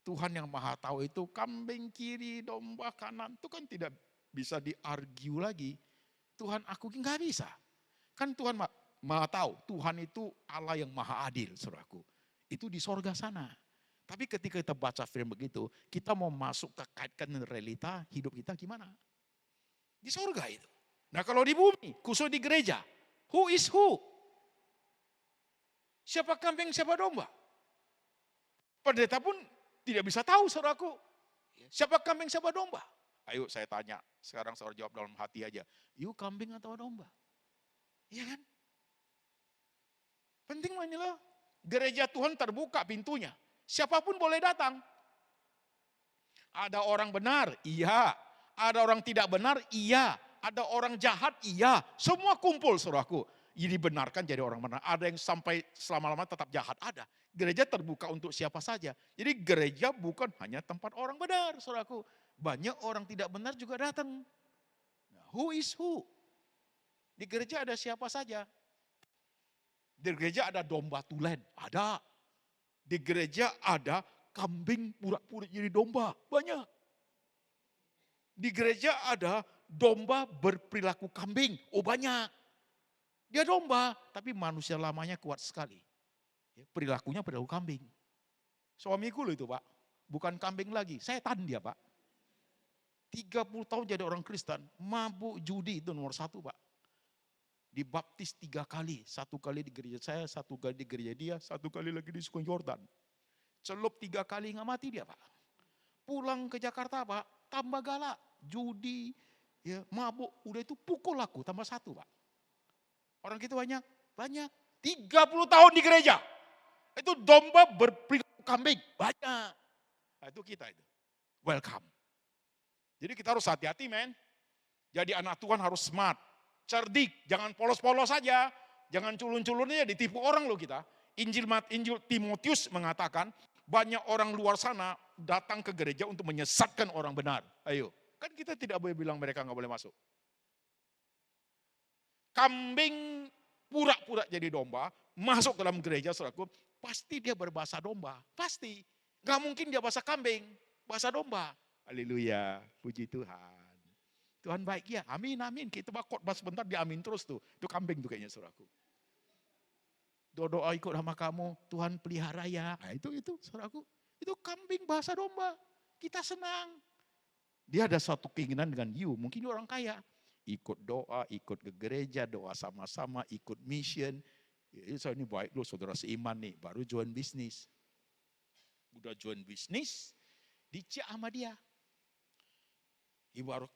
Tuhan yang maha tahu itu kambing kiri, domba kanan. Itu kan tidak bisa di-argue lagi. Tuhan aku nggak bisa. Kan Tuhan maha tahu, Tuhan itu Allah yang maha adil, saudaraku. Itu di sorga sana. Tapi ketika kita baca firman begitu, kita mau masuk ke kaitkan realita hidup kita gimana? Di sorga itu. Nah kalau di bumi, khusus di gereja, who is who? Siapa kambing, siapa domba? Pendeta pun tidak bisa tahu saudaraku. Siapa kambing, siapa domba? Ayo saya tanya, sekarang saudara jawab dalam hati aja. You kambing atau domba? Iya kan? Penting ini loh. Gereja Tuhan terbuka pintunya. Siapapun boleh datang. Ada orang benar, iya. Ada orang tidak benar, iya. Ada orang jahat, iya. Semua kumpul saudaraku. Ini dibenarkan jadi orang benar. Ada yang sampai selama-lamanya tetap jahat, ada. Gereja terbuka untuk siapa saja. Jadi gereja bukan hanya tempat orang benar saudaraku. Banyak orang tidak benar juga datang. Nah, who is who? Di gereja ada siapa saja. Di gereja ada domba tulen, ada. Di gereja ada kambing pura-pura jadi domba, banyak. Di gereja ada domba berperilaku kambing, oh banyak. Dia domba, tapi manusia lamanya kuat sekali. Perilakunya perilaku kambing. Suamiku loh itu Pak, bukan kambing lagi, setan dia Pak. 30 tahun jadi orang Kristen, mabuk judi itu nomor 1 Pak. Dibaptis 3 kali, 1 kali di gereja saya, 1 kali di gereja dia, 1 kali lagi di Sungai Yordan. Celup 3 kali nggak mati dia Pak. Pulang ke Jakarta Pak, tambah galak, judi, ya mabuk, udah itu pukul aku tambah 1 Pak. Orang gitu banyak, banyak. 30 tahun di gereja, itu domba berperilaku kambing, banyak. Nah, itu kita itu, welcome. Jadi kita harus hati-hati men. Jadi anak Tuhan harus smart, cerdik, jangan polos-polos saja. Jangan culun-culunnya ditipu orang loh kita. Injil Timotius mengatakan banyak orang luar sana datang ke gereja untuk menyesatkan orang benar. Ayo, kan kita tidak boleh bilang mereka nggak boleh masuk. Kambing pura-pura jadi domba, masuk ke dalam gereja saudaraku, pasti dia berbahasa domba, pasti. Gak mungkin dia bahasa kambing, bahasa domba. Haleluya, puji Tuhan. Tuhan baik ya, amin amin. Kita khotbah sebentar dia amin terus tuh. Itu kambing tuh kayaknya saudaraku. Doa ikut sama kamu, Tuhan pelihara ya. Nah, itu saudaraku. Itu kambing bahasa domba. Kita senang. Dia ada suatu keinginan dengan you, mungkin dia orang kaya. Ikut doa, ikut ke gereja, doa sama-sama, ikut mission. Ini baik loh saudara seiman nih, baru join bisnis. Udah join bisnis, dicek sama dia. Baru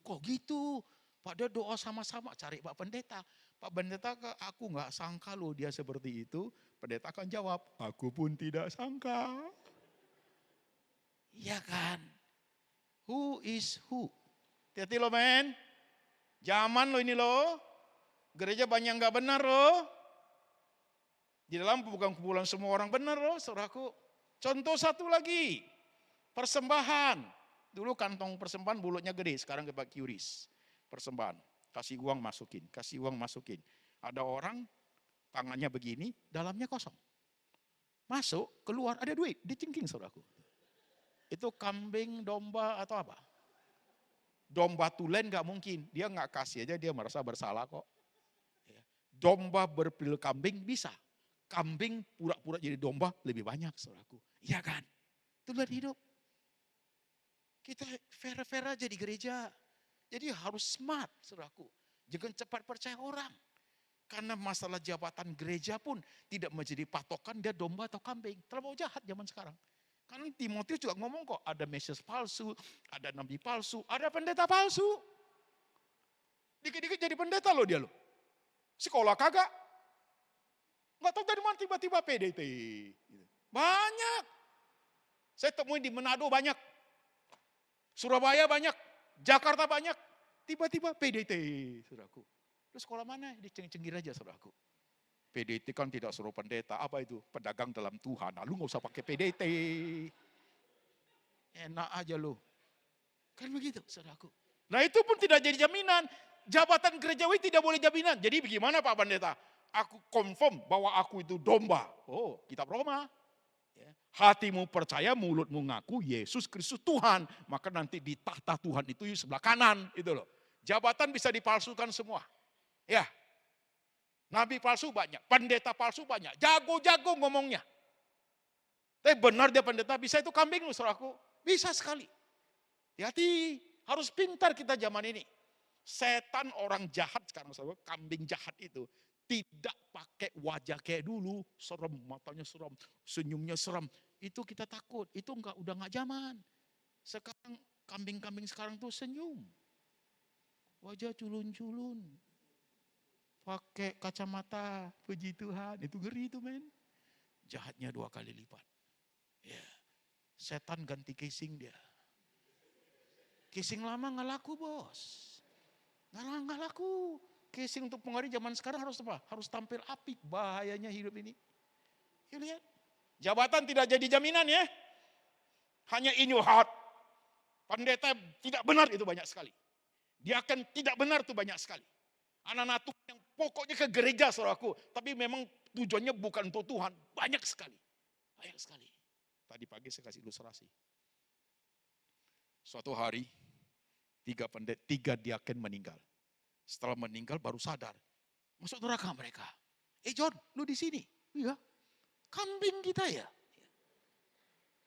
kok gitu, pada doa sama-sama cari Pak Pendeta. Pak Pendeta, aku nggak sangka loh dia seperti itu. Pendeta akan jawab, aku pun tidak sangka. Iya kan? Who is who? Hati-hati lo men. Zaman lo ini lo. Gereja banyak nggak benar lo. Di dalam bukan kumpulan semua orang benar loh, saudaraku. Contoh satu lagi, persembahan. Dulu kantong persembahan bulutnya gede, sekarang pakai QRIS. Persembahan, kasih uang masukin, kasih uang masukin. Ada orang tangannya begini, dalamnya kosong. Masuk, keluar, ada duit, dicingking saudaraku. Itu kambing, domba atau apa? Domba tulen gak mungkin, dia gak kasih aja dia merasa bersalah kok. Domba berpil kambing bisa. Kambing pura-pura jadi domba lebih banyak saudaraku. Iya kan? Itu dari hidup. Kita fair-fair aja di gereja. Jadi harus smart saudaraku. Jangan cepat percaya orang. Karena masalah jabatan gereja pun tidak menjadi patokan dia domba atau kambing. Terlalu jahat zaman sekarang. Karena Timotius juga ngomong kok ada mesias palsu, ada nabi palsu, ada pendeta palsu. Dikit-dikit jadi pendeta loh dia loh. Sekolah kagak. Nggak tahu dari mana tiba-tiba PDT. Banyak. Saya temuin di Manado banyak. Surabaya banyak. Jakarta banyak. Tiba-tiba PDT, saudaraku. Terus sekolah mana? Di Cengir aja, saudaraku. PDT kan tidak suruh pendeta. Apa itu? Pedagang dalam Tuhan. Nah, lu nggak usah pakai PDT. Enak aja lu. Kan begitu, saudaraku. Nah itu pun tidak jadi jaminan. Jabatan gerejawi tidak boleh jaminan. Jadi bagaimana Pak Pendeta? Aku confirm bahwa aku itu domba. Oh, kitab Roma. Hatimu percaya, mulutmu ngaku Yesus Kristus Tuhan. Maka nanti di tahta Tuhan itu sebelah kanan. Itu loh. Jabatan bisa dipalsukan semua. Ya. Nabi palsu banyak. Pendeta palsu banyak. Jago-jago ngomongnya. Tapi benar dia pendeta, bisa itu kambing loh saudaraku. Bisa sekali. Hati-hati. Harus pintar kita zaman ini. Setan orang jahat sekarang saudara, kambing jahat itu. Tidak pakai wajah kayak dulu, serem, matanya serem, senyumnya serem. Itu kita takut, itu udah nggak zaman. Sekarang kambing-kambing sekarang tuh senyum. Wajah culun-culun. Pakai kacamata, puji Tuhan, itu ngeri itu men. Jahatnya 2 kali lipat. Ya. Setan ganti casing dia. Casing lama nggak laku bos. Nggak laku. Casing untuk pengaruh zaman sekarang harus apa? Harus tampil apik, bahayanya hidup ini. Ya lihat. Jabatan tidak jadi jaminan ya. Hanya in your heart. Pendeta tidak benar itu banyak sekali. Dia akan tidak benar itu banyak sekali. Anak-anak Tuhan yang pokoknya ke gereja saudaraku. Tapi memang tujuannya bukan untuk Tuhan. Banyak sekali. Banyak sekali. Tadi pagi saya kasih ilustrasi. Suatu hari, 3 diaken meninggal. Setelah meninggal baru sadar. Masuk neraka mereka. John, lu di sini? Iya. Kambing kita ya.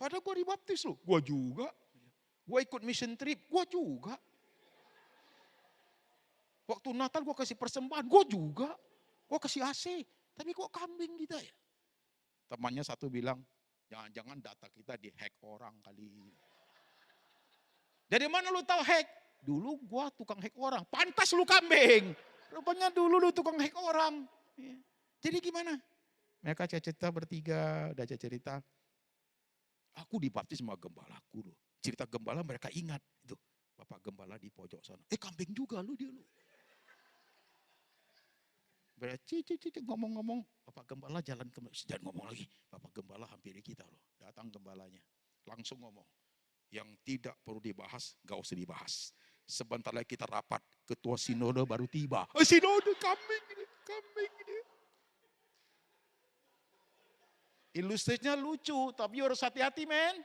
Padahal gue dibaptis lu. Gue juga. Gue ikut mission trip. Gue juga. Waktu Natal gue kasih persembahan. Gue juga. Gue kasih AC. Tapi kok kambing kita ya? Temannya satu bilang, jangan-jangan data kita dihack orang kali. Dari mana lu tahu hack? Dulu gua tukang hack orang, pantas lu kambing. Rupanya dulu lu tukang hack orang. Jadi gimana? Mereka cerita bertiga, udah cerita. Aku dibaptis sama gembalaku loh. Cerita gembala mereka ingat. Itu Bapak gembala di pojok sana. Kambing juga lu dia lu. Berarti ngomong-ngomong, Bapak gembala jalan ke jangan ngomong lagi. Bapak gembala hampiri kita loh. Datang gembalanya. Langsung ngomong. Yang tidak perlu dibahas, gak usah dibahas. Sebentar lagi kita rapat, ketua sinode baru tiba. Sinode kambing ini. Ilustrasinya lucu, tapi harus hati-hati men.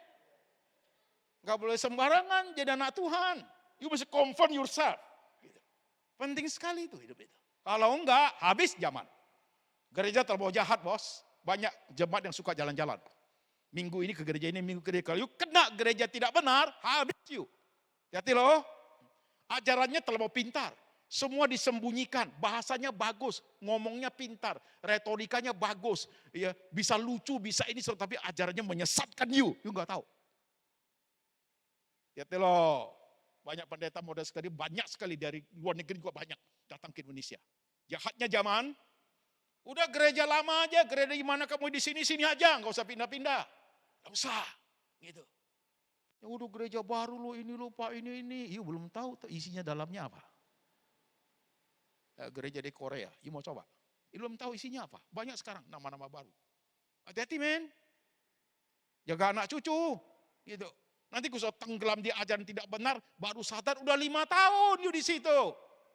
Gak boleh sembarangan jadi anak Tuhan. You must confirm yourself. Gitu. Penting sekali itu hidup itu. Kalau enggak, habis zaman. Gereja terlalu jahat bos. Banyak jemaat yang suka jalan-jalan. Minggu ini ke gereja ini, minggu ke gereja. Kalau you kena gereja tidak benar, habis you. Hati loh. Ajarannya terlalu pintar. Semua disembunyikan. Bahasanya bagus. Ngomongnya pintar. Retorikanya bagus. Ya, bisa lucu, bisa ini. Tapi ajarannya menyesatkan you. You gak tahu. Hati loh. Banyak pendeta model sekali. Banyak sekali dari luar negeri juga banyak. Datang ke Indonesia. Jahatnya zaman, udah gereja lama aja, gereja di mana kamu di sini aja, nggak usah pindah-pindah. Nggak usah, gitu. Ya udah gereja baru lo ini lo Pak ini. Iya belum tahu isinya dalamnya apa. Gereja di Korea, iya mau coba. Iya belum tahu isinya apa. Banyak sekarang nama-nama baru. Hati-hati men. Jaga anak cucu, gitu. Nanti gue tenggelam di ajaran tidak benar, baru sadar udah 5 tahun yuk di situ.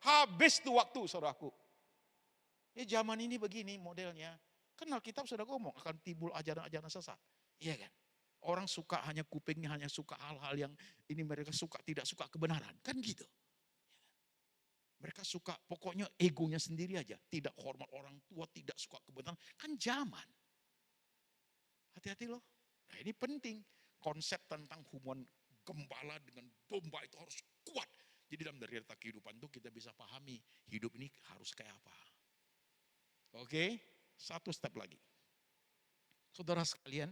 Habis tuh waktu saudaraku. Ya zaman ini begini modelnya. Kan Alkitab sudah ngomong akan timbul ajaran-ajaran sesat. Iya kan? Orang suka hanya kupingnya hanya suka hal-hal yang ini mereka suka tidak suka kebenaran. Kan gitu. Mereka suka pokoknya egonya sendiri aja. Tidak hormat orang tua, tidak suka kebenaran. Kan zaman. Hati-hati loh. Nah ini penting. Konsep tentang hubungan gembala dengan domba itu harus kuat. Jadi dalam realita kehidupan itu kita bisa pahami hidup ini harus kayak apa. Oke, satu step lagi. Saudara sekalian,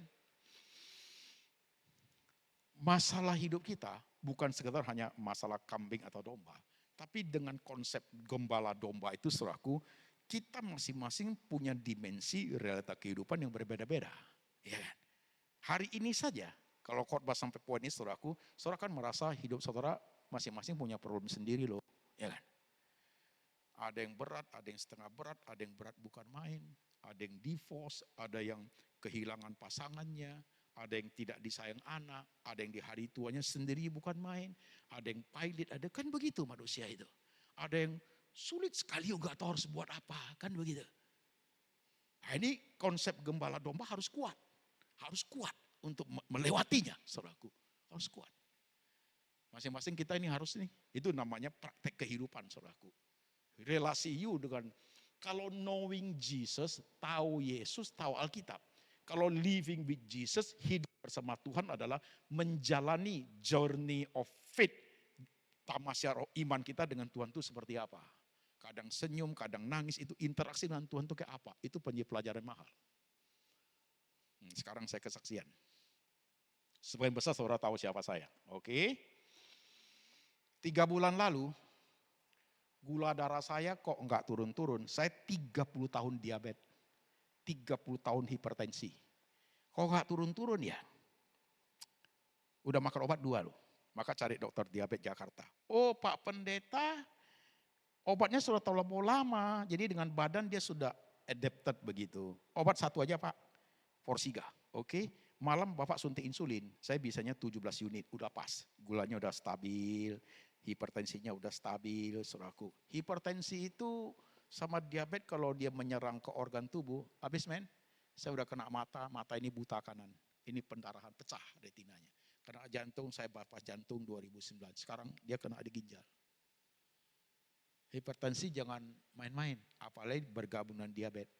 masalah hidup kita bukan sekedar hanya masalah kambing atau domba. Tapi dengan konsep gembala domba itu saudaraku, kita masing-masing punya dimensi realita kehidupan yang berbeda-beda. Ya kan? Hari ini saja, kalau khotbah sampai poin ini saudaraku, saudara kan merasa hidup saudara masing-masing punya problem sendiri loh. Ya kan? Ada yang berat, ada yang setengah berat, ada yang berat bukan main. Ada yang divorce, ada yang kehilangan pasangannya, ada yang tidak disayang anak, ada yang di hari tuanya sendiri bukan main, ada yang pailit, ada kan begitu manusia itu. Ada yang sulit sekali juga tahu harus buat apa, kan begitu. Nah ini konsep gembala domba harus kuat untuk melewatinya, saudaraku, harus kuat. Masing-masing kita ini harus nih, itu namanya praktek kehidupan, saudaraku. Relasi you dengan, kalau knowing Jesus, tahu Yesus, tahu Alkitab. Kalau living with Jesus, hidup bersama Tuhan adalah menjalani journey of faith. Tamasya iman kita dengan Tuhan itu seperti apa. Kadang senyum, kadang nangis, itu interaksi dengan Tuhan itu kayak apa. Itu pelajaran mahal. Sekarang saya kesaksian. Sebagian besar saudara tahu siapa saya. Oke. 3 bulan lalu, gula darah saya kok enggak turun-turun. Saya 30 tahun diabetes. 30 tahun hipertensi. Kok enggak turun-turun ya? Udah makan obat 2 loh. Maka cari dokter diabetes Jakarta. Oh Pak Pendeta, obatnya sudah terlalu lama. Jadi dengan badan dia sudah adapted begitu. Obat 1 aja Pak, Forxiga. Oke, malam Bapak suntik insulin. Saya bisanya 17 unit, udah pas. Gulanya udah stabil, hipertensinya udah stabil, saudaraku. Hipertensi itu sama diabetes kalau dia menyerang ke organ tubuh, habis men. Saya udah kena mata ini buta kanan. Ini pendarahan pecah retinanya. Kena jantung, saya bypass jantung 2009. Sekarang dia kena di ginjal. Hipertensi jangan main-main, apalagi bergabung dengan diabetes.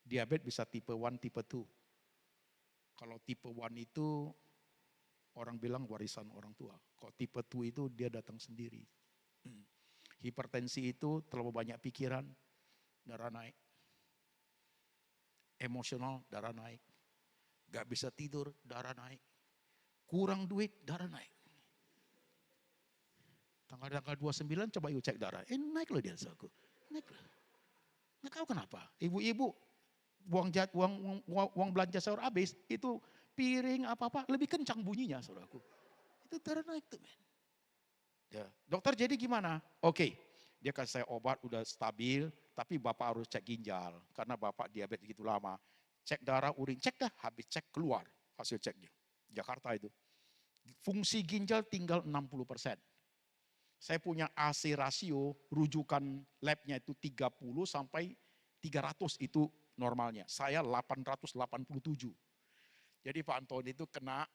Diabetes bisa tipe 1, tipe 2. Kalau tipe 1 itu orang bilang warisan orang tua. Kalau tipe 2 itu dia datang sendiri. Hipertensi itu terlalu banyak pikiran, darah naik. Emosional, darah naik. Gak bisa tidur, darah naik. Kurang duit, darah naik. Tanggal 29 coba yuk cek darah. Naik loh dia, saudaraku. Naik loh. Nggak tahu kenapa. Ibu-ibu uang belanja sahur habis, itu piring apa-apa lebih kencang bunyinya, saudaraku. Itu darah naik tuh, men. Ya, dokter jadi gimana? Oke, dia kasih saya obat udah stabil, tapi Bapak harus cek ginjal. Karena Bapak diabetes gitu lama. Cek darah, urin, cek dah, habis cek keluar hasil ceknya. Jakarta itu. Fungsi ginjal tinggal 60%. Saya punya AC rasio, rujukan labnya itu 30 sampai 300 itu normalnya. Saya 887. Jadi Pak Antoni itu kena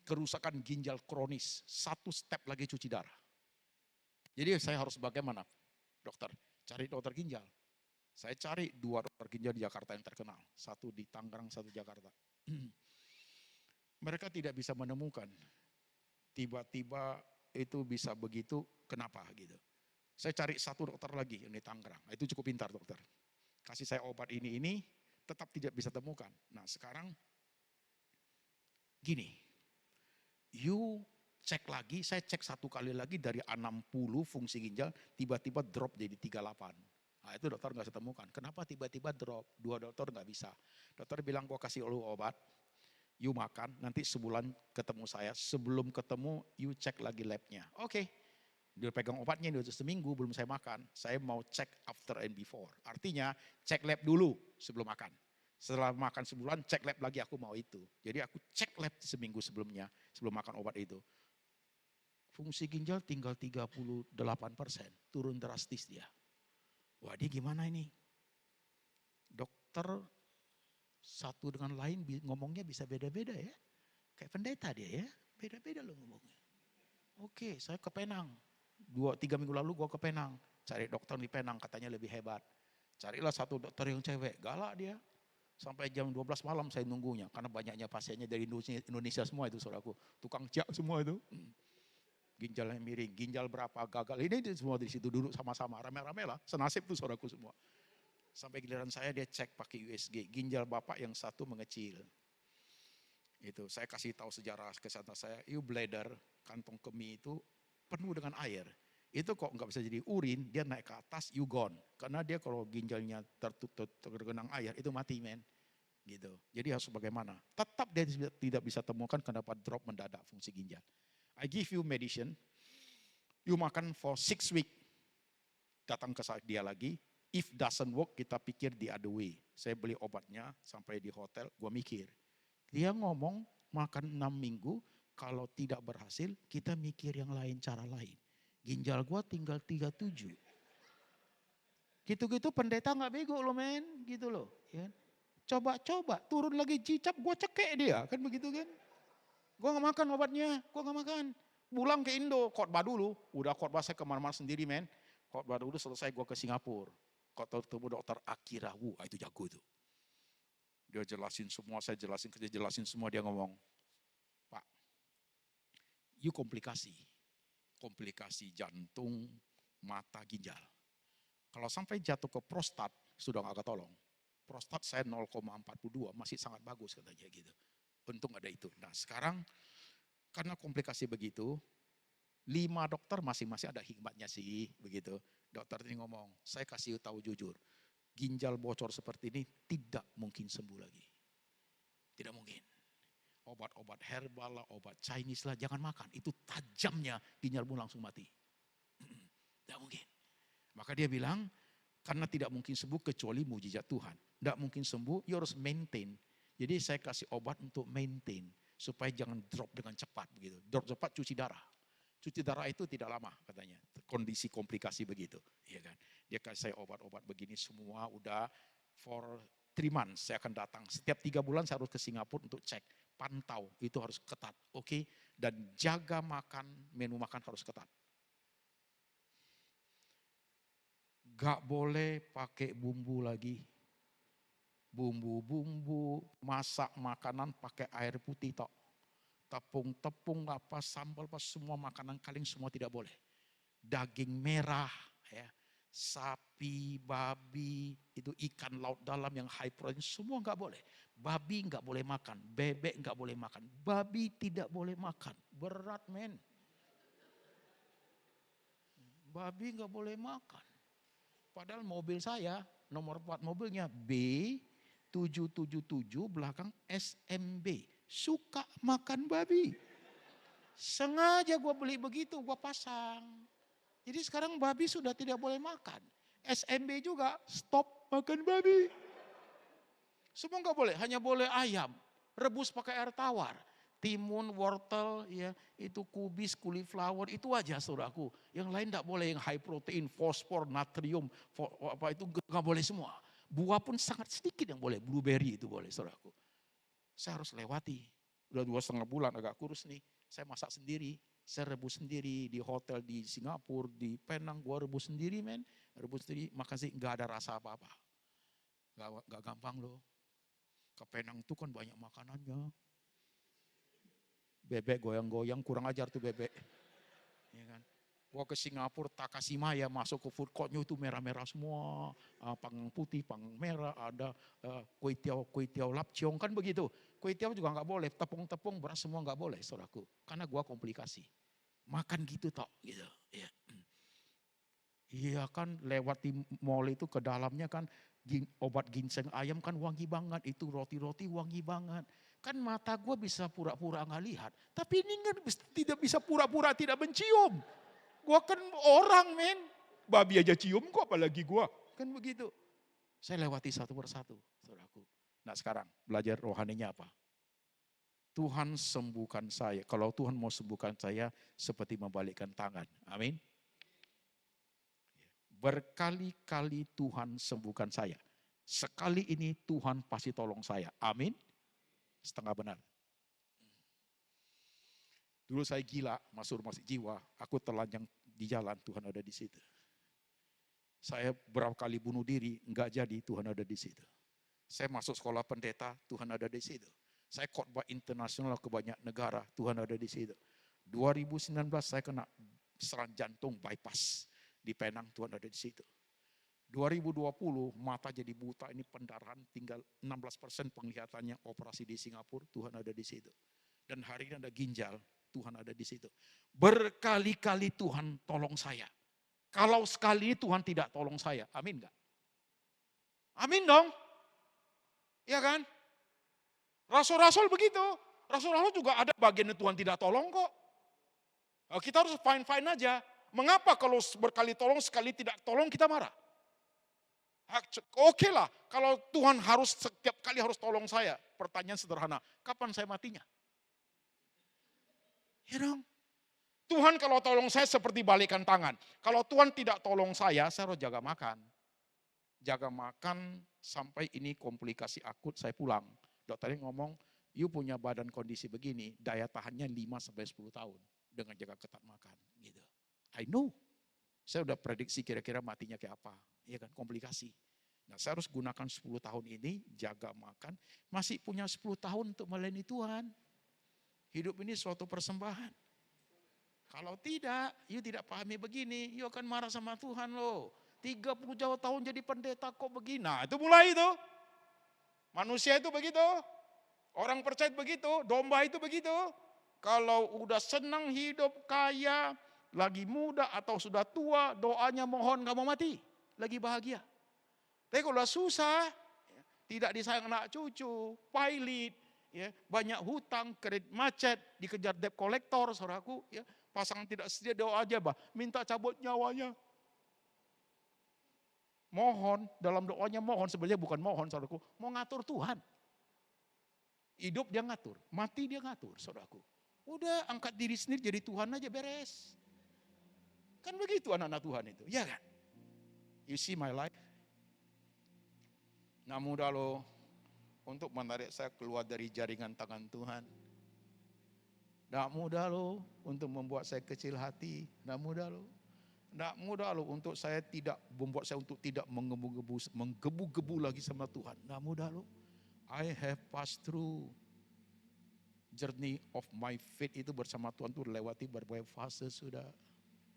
kerusakan ginjal kronis. 1 step lagi cuci darah. Jadi saya harus bagaimana? Dokter, cari dokter ginjal. Saya cari 2 dokter ginjal di Jakarta yang terkenal. 1 di Tangerang, 1 di Jakarta. Mereka tidak bisa menemukan. Tiba-tiba itu bisa begitu, kenapa gitu. Saya cari 1 dokter lagi yang di Tangerang. Itu cukup pintar dokter. Kasih saya obat ini, tetap tidak bisa temukan. Nah sekarang, gini. You cek lagi, saya cek 1 kali lagi dari 60 fungsi ginjal, tiba-tiba drop jadi 38. Nah itu dokter nggak ketemukan. Kenapa tiba-tiba drop? 2 dokter nggak bisa. Dokter bilang, gua kasih lu obat, you makan, nanti sebulan ketemu saya. Sebelum ketemu, you cek lagi labnya. Oke. Dia pegang obatnya, dia seminggu belum saya makan. Saya mau cek after and before. Artinya cek lab dulu sebelum makan. Setelah makan sebulan, cek lab lagi aku mau itu. Jadi aku cek lab seminggu sebelumnya, sebelum makan obat itu. Fungsi ginjal tinggal 38%, turun drastis dia. Wah dia gimana ini? Dokter satu dengan lain ngomongnya bisa beda-beda ya. Kayak pendeta dia ya, beda-beda loh ngomongnya. Oke, saya ke Penang. 2-3 minggu lalu gua ke Penang. Cari dokter di Penang katanya lebih hebat. Carilah satu dokter yang cewek, galak dia. Sampai jam 12 malam saya nunggunya. Karena banyaknya pasiennya dari Indonesia semua itu saudaraku. Tukang jak semua itu. Ginjalnya miring, ginjal berapa, gagal. Ini semua di situ duduk sama-sama, rame-rame lah. Senasib tuh saudaraku semua. Sampai giliran saya dia cek pakai USG. Ginjal bapak yang satu mengecil. Itu saya kasih tahu sejarah kesehatan saya. You bladder, kantong kemih itu penuh dengan air. Itu kok nggak bisa jadi urin, dia naik ke atas, you gone. Karena dia kalau ginjalnya tergenang air, itu mati men. Gitu. Jadi harus bagaimana? Tetap dia tidak bisa temukan kenapa drop mendadak fungsi ginjal. I give you medicine, you makan for 6 weeks. Datang ke dia lagi, if doesn't work kita pikir the other way. Saya beli obatnya sampai di hotel, gua mikir. Dia ngomong makan 6 minggu, kalau tidak berhasil kita mikir yang lain, cara lain. Ginjal gua tinggal 37. Gitu-gitu pendeta gak bego loh men, gitu loh. Ya. Coba-coba turun lagi cicap, gua cekek dia, kan begitu kan. Gua gak makan obatnya, gua gak makan. Pulang ke Indo, khotbah dulu. Udah khotbah saya kemana-mana sendiri men. Khotbah dulu selesai gua ke Singapura. Ketemu dokter Akira Wu, itu jago tuh. Dia jelasin semua, saya jelasin semua, dia ngomong, Pak, you komplikasi. Komplikasi jantung, mata, ginjal. Kalau sampai jatuh ke prostat, sudah gak ketolong. Prostat saya 0,42, masih sangat bagus katanya gitu. Untung ada itu. Nah sekarang karena komplikasi begitu, 5 dokter masing-masing ada hikmatnya sih begitu. Dokter ini ngomong, saya kasih tahu jujur, ginjal bocor seperti ini tidak mungkin sembuh lagi. Tidak mungkin. Obat-obat herbal lah, obat Chinese lah, jangan makan. Itu tajamnya ginjalmu langsung mati. Tidak mungkin. Maka dia bilang, karena tidak mungkin sembuh kecuali mujizat Tuhan. Tidak mungkin sembuh, you harus maintain. Jadi saya kasih obat untuk maintain supaya jangan drop dengan cepat begitu. Drop cepat cuci darah. Cuci darah itu tidak lama katanya. Kondisi komplikasi begitu, iya kan. Dia kasih saya obat-obat begini semua udah for 3 months saya akan datang. Setiap 3 bulan saya harus ke Singapura untuk cek, pantau, itu harus ketat. Oke? Dan jaga makan, menu makan harus ketat. Gak boleh pakai bumbu lagi. Bumbu-bumbu, masak makanan pakai air putih tok. Tepung-tepung apa, sambal apa, semua makanan kaleng semua tidak boleh. Daging merah, ya, sapi, babi, itu ikan laut dalam yang high protein, semua nggak boleh. Babi nggak boleh makan, bebek nggak boleh makan, babi tidak boleh makan. Berat men. Babi nggak boleh makan. Padahal mobil saya, nomor plat mobilnya B777 belakang SMB. Suka makan babi. Sengaja gue beli begitu, gue pasang. Jadi sekarang babi sudah tidak boleh makan. SMB juga stop makan babi. Semua gak boleh, hanya boleh ayam. Rebus pakai air tawar. Timun, wortel, ya itu kubis, cauliflower, itu aja saudaraku. Yang lain gak boleh, yang high protein, fosfor, natrium, apa itu gak boleh semua. Buah pun sangat sedikit yang boleh, blueberry itu boleh saudaraku. Saya harus lewati, udah 2,5 bulan agak kurus nih, saya masak sendiri, saya rebus sendiri di hotel di Singapura, di Penang, gua rebus sendiri men, rebus sendiri, makasih gak ada rasa apa-apa, gak gampang loh. Ke Penang tuh kan banyak makanannya, bebek goyang-goyang, kurang ajar tuh bebek, ya kan. Gua ke Singapura, Takashimaya, masuk ke food courtnya itu merah-merah semua. Panggang putih, panggang merah, ada kue tiaw lapciong, kan begitu. Kue tiaw juga nggak boleh, tepung-tepung, beras semua nggak boleh, saudaraku. Karena gua komplikasi. Makan gitu tok, gitu. Iya. Iya kan, lewat di mall itu ke dalamnya kan obat ginseng ayam kan wangi banget, itu roti-roti wangi banget. Kan mata gue bisa pura-pura nggak lihat, tapi ini kan tidak bisa pura-pura tidak mencium. Gue kan orang men, babi aja cium kok apalagi gue. Kan begitu. Saya lewati satu persatu, saudaraku. Nah sekarang belajar rohaninya apa? Tuhan sembuhkan saya. Kalau Tuhan mau sembuhkan saya seperti membalikkan tangan. Amin. Berkali-kali Tuhan sembuhkan saya. Sekali ini Tuhan pasti tolong saya. Amin. Setengah benar. Dulu saya gila masuk rumah sakit jiwa. Aku telanjang di jalan, Tuhan ada di situ. Saya berapa kali bunuh diri, enggak jadi, Tuhan ada di situ. Saya masuk sekolah pendeta, Tuhan ada di situ. Saya khotbah internasional ke banyak negara, Tuhan ada di situ. 2019 saya kena serangan jantung bypass di Penang, Tuhan ada di situ. 2020 mata jadi buta, ini pendarahan tinggal 16% penglihatannya, operasi di Singapura, Tuhan ada di situ. Dan hari ini ada ginjal, Tuhan ada di situ. Berkali-kali Tuhan tolong saya. Kalau sekali ini Tuhan tidak tolong saya, amin enggak? Amin dong. Iya kan? Rasul-rasul begitu. Rasul-rasul juga ada bagian Tuhan tidak tolong kok. Kita harus fine-fine aja. Mengapa kalau berkali tolong, sekali tidak tolong kita marah? Oke lah, kalau Tuhan harus setiap kali harus tolong saya. Pertanyaan sederhana, kapan saya matinya? Ya dong. Tuhan kalau tolong saya seperti balikan tangan. Kalau Tuhan tidak tolong saya harus jaga makan. Jaga makan sampai ini komplikasi akut, saya pulang. Dokternya ngomong, you punya badan kondisi begini, daya tahannya 5-10 tahun dengan jaga ketat makan. Gitu. I know. Saya udah prediksi kira-kira matinya kayak apa. Iya kan, komplikasi. Nah saya harus gunakan 10 tahun ini, jaga makan, masih punya 10 tahun untuk melayani Tuhan. Hidup ini suatu persembahan. Kalau tidak, you tidak pahami begini, you akan marah sama Tuhan loh. 30 tahun jadi pendeta kok begini. Nah itu mulai itu. Manusia itu begitu. Orang percaya begitu, domba itu begitu. Kalau udah senang hidup, kaya, lagi muda atau sudah tua, doanya mohon gak mau mati. Lagi bahagia. Tapi kalau susah, tidak disayang anak cucu, pilot, ya, banyak hutang, kredit macet, dikejar debt collector, saudaraku, ya, pasangan tidak setia, doa aja bah, minta cabut nyawanya. Mohon, dalam doanya mohon, sebenarnya bukan mohon, saudaraku, mau ngatur Tuhan. Hidup dia ngatur, mati dia ngatur, saudaraku. Udah angkat diri sendiri jadi Tuhan aja beres. Kan begitu anak-anak Tuhan itu, ya kan? You see my life? Nah mudah loh untuk menarik saya keluar dari jaringan tangan Tuhan. Tidak mudah loh untuk membuat saya kecil hati. Tidak mudah loh. Tidak mudah loh untuk saya tidak membuat saya untuk tidak menggebu-gebu lagi sama Tuhan. Tidak mudah loh. I have passed through journey of my faith itu bersama Tuhan tuh lewati berbagai fase sudah.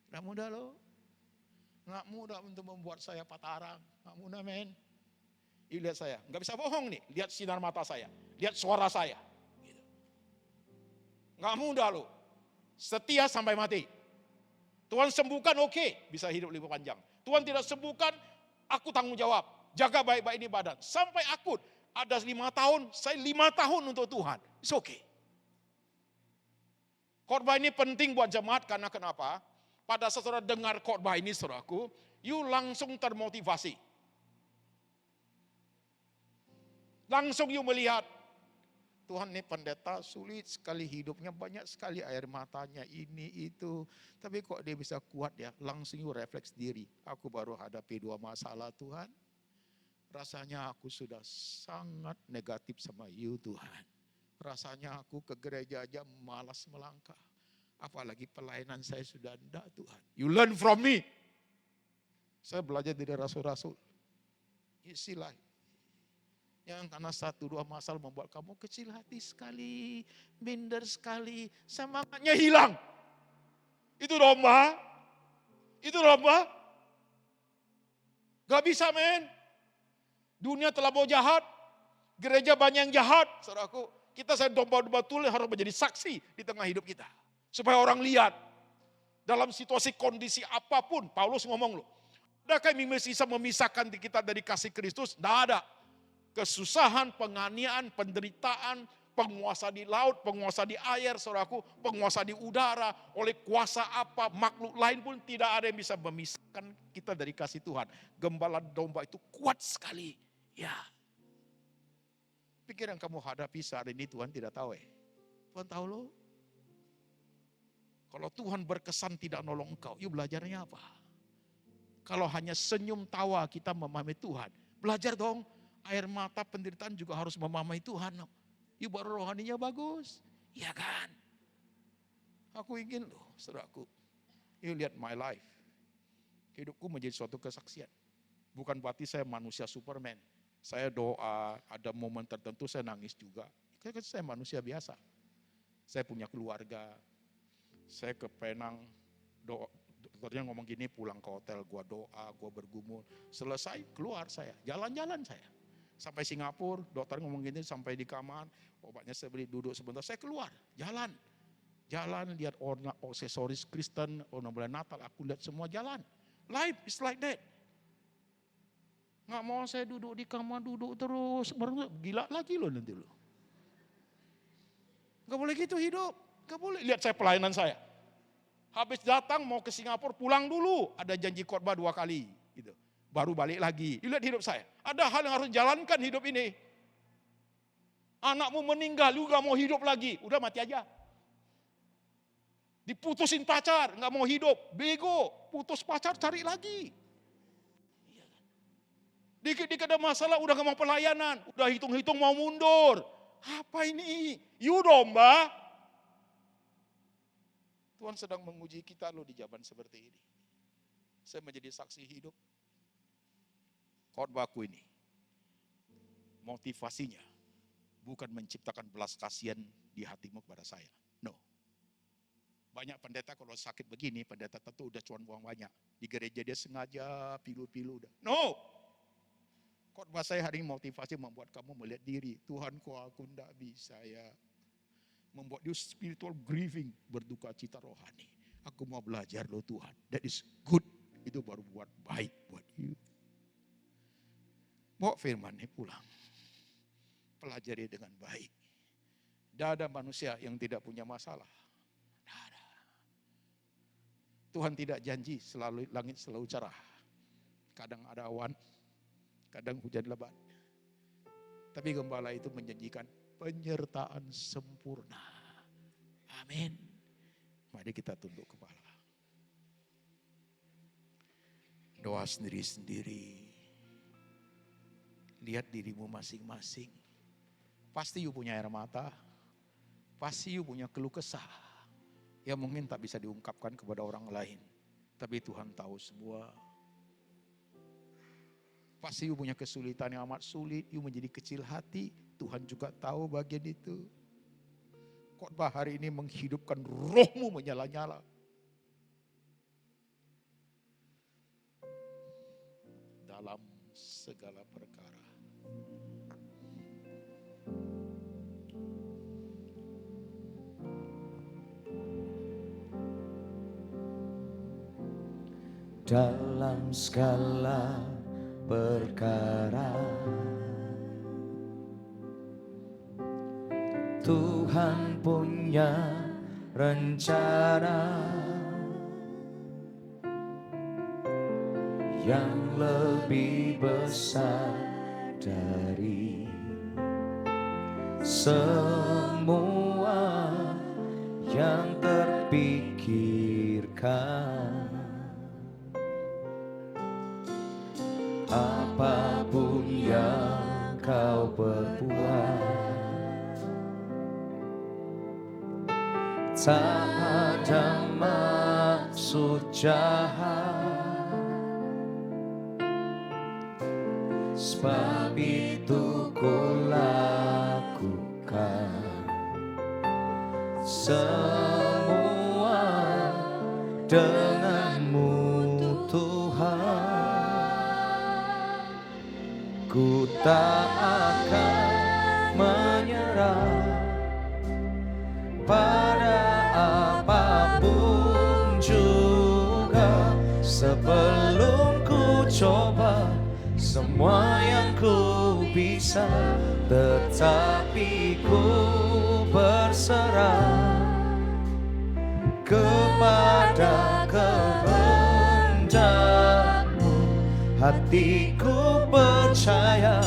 Tidak mudah loh. Tidak mudah untuk membuat saya patah arang. Tidak mudah men. Lihat saya, nggak bisa bohong nih. Lihat sinar mata saya, lihat suara saya. Gitu. Nggak mudah loh. Setia sampai mati. Tuhan sembuhkan oke, bisa hidup lebih panjang. Tuhan tidak sembuhkan, aku tanggung jawab. Jaga baik-baik ini badan. Sampai akut. Ada 5 tahun, saya 5 tahun untuk Tuhan. It's okay. Khotbah ini penting buat jemaat karena kenapa? Pada saat saudara dengar khotbah ini saudaraku, you langsung termotivasi. Langsung you melihat, Tuhan ini pendeta sulit sekali hidupnya, banyak sekali air matanya, ini itu. Tapi kok dia bisa kuat ya, langsung you refleks diri. Aku baru hadapi 2 masalah Tuhan. Rasanya aku sudah sangat negatif sama you Tuhan. Rasanya aku ke gereja aja malas melangkah. Apalagi pelayanan saya sudah enggak Tuhan. You learn from me. Saya belajar dari rasul-rasul. Isilah. Yang karena 1-2 masalah membuat kamu kecil hati sekali, minder sekali, semangatnya hilang. Itu domba. Itu domba. Gak bisa men. Dunia terlalu jahat. Gereja banyak yang jahat. Saudaraku, kita saya domba-domba tulen harus menjadi saksi di tengah hidup kita. Supaya orang lihat. Dalam situasi kondisi apapun. Paulus ngomong loh. Adakah yang bisa memisahkan kita dari kasih Kristus? Tidak ada. Kesusahan, penganiayaan, penderitaan, penguasa di laut, penguasa di air, saudaraku, penguasa di udara, oleh kuasa apa, makhluk lain pun tidak ada yang bisa memisahkan kita dari kasih Tuhan. Gembala domba itu kuat sekali. Ya. Pikir yang kamu hadapi saat ini Tuhan tidak tahu Tuhan tahu loh. Kalau Tuhan berkesan tidak nolong engkau, yuk belajarnya apa? Kalau hanya senyum tawa kita memahami Tuhan, belajar dong. Air mata penderitaan juga harus memahami Tuhan. Yuk baru rohaninya bagus. Iya kan? Aku ingin loh, saudaraku. Yuk lihat my life. Hidupku menjadi suatu kesaksian. Bukan berarti saya manusia Superman. Saya doa, ada momen tertentu saya nangis juga. Karena saya manusia biasa. Saya punya keluarga. Saya ke Penang, dokternya ngomong gini, pulang ke hotel, gua doa, gua bergumul. Selesai, keluar saya, jalan-jalan saya. Sampai Singapura, dokter ngomong gini, sampai di kamar, obatnya saya beli, duduk sebentar, saya keluar, jalan. Jalan, lihat aksesoris Kristen, bulan Natal, aku lihat semua jalan. Life is like that. Nggak mau saya duduk di kamar, duduk terus, gila lagi loh nanti loh. Nggak boleh gitu hidup, nggak boleh. Lihat saya pelayanan saya. Habis datang mau ke Singapura, pulang dulu, ada janji khotbah 2 kali. Gitu. Baru balik lagi. Lihat hidup saya. Ada hal yang harus jalankan hidup ini. Anakmu meninggal, lu gak mau hidup lagi. Udah mati aja. Diputusin pacar, gak mau hidup. Bego, putus pacar cari lagi. Dikit-dikit ada masalah, udah gak mau pelayanan. Udah hitung-hitung mau mundur. Apa ini? You domba. Tuhan sedang menguji kita loh di zaman seperti ini. Saya menjadi saksi hidup. Khotbahku ini, motivasinya bukan menciptakan belas kasihan di hatimu kepada saya. No. Banyak pendeta kalau sakit begini, pendeta tentu udah cuan buang banyak. Di gereja dia sengaja pilu-pilu udah. No. Khotbah saya hari ini motivasi membuat kamu melihat diri. Tuhan kok aku tidak bisa ya. Membuat dia spiritual grieving, berduka cita rohani. Aku mau belajar loh Tuhan. That is good. Itu baru buat baik buat you. Bawa firman ini pulang. Pelajari dengan baik. Tidak ada manusia yang tidak punya masalah. Tidak ada. Tuhan tidak janji selalu langit selalu cerah. Kadang ada awan, kadang hujan lebat. Tapi gembala itu menjanjikan penyertaan sempurna. Amin. Mari kita tunduk kepala. Doa sendiri-sendiri. Lihat dirimu masing-masing. Pasti you punya air mata. Pasti you punya keluh kesah. Yang mungkin tak bisa diungkapkan kepada orang lain. Tapi Tuhan tahu semua. Pasti you punya kesulitan yang amat sulit. You menjadi kecil hati. Tuhan juga tahu bagian itu. Khotbah hari ini menghidupkan rohmu menyala-nyala. Dalam segala perkara. Dalam segala perkara Tuhan punya rencana yang lebih besar dari semua yang terpikirkan. Apapun yang kau perbuat, tak ada maksud jahat. Sebab itu ku lakukan semua dengan mudah. tak akan menyerah pada apapun juga, sebelum ku coba semua yang ku bisa, tetapi ku berserah kepada kehendak-Mu. Hatiku percaya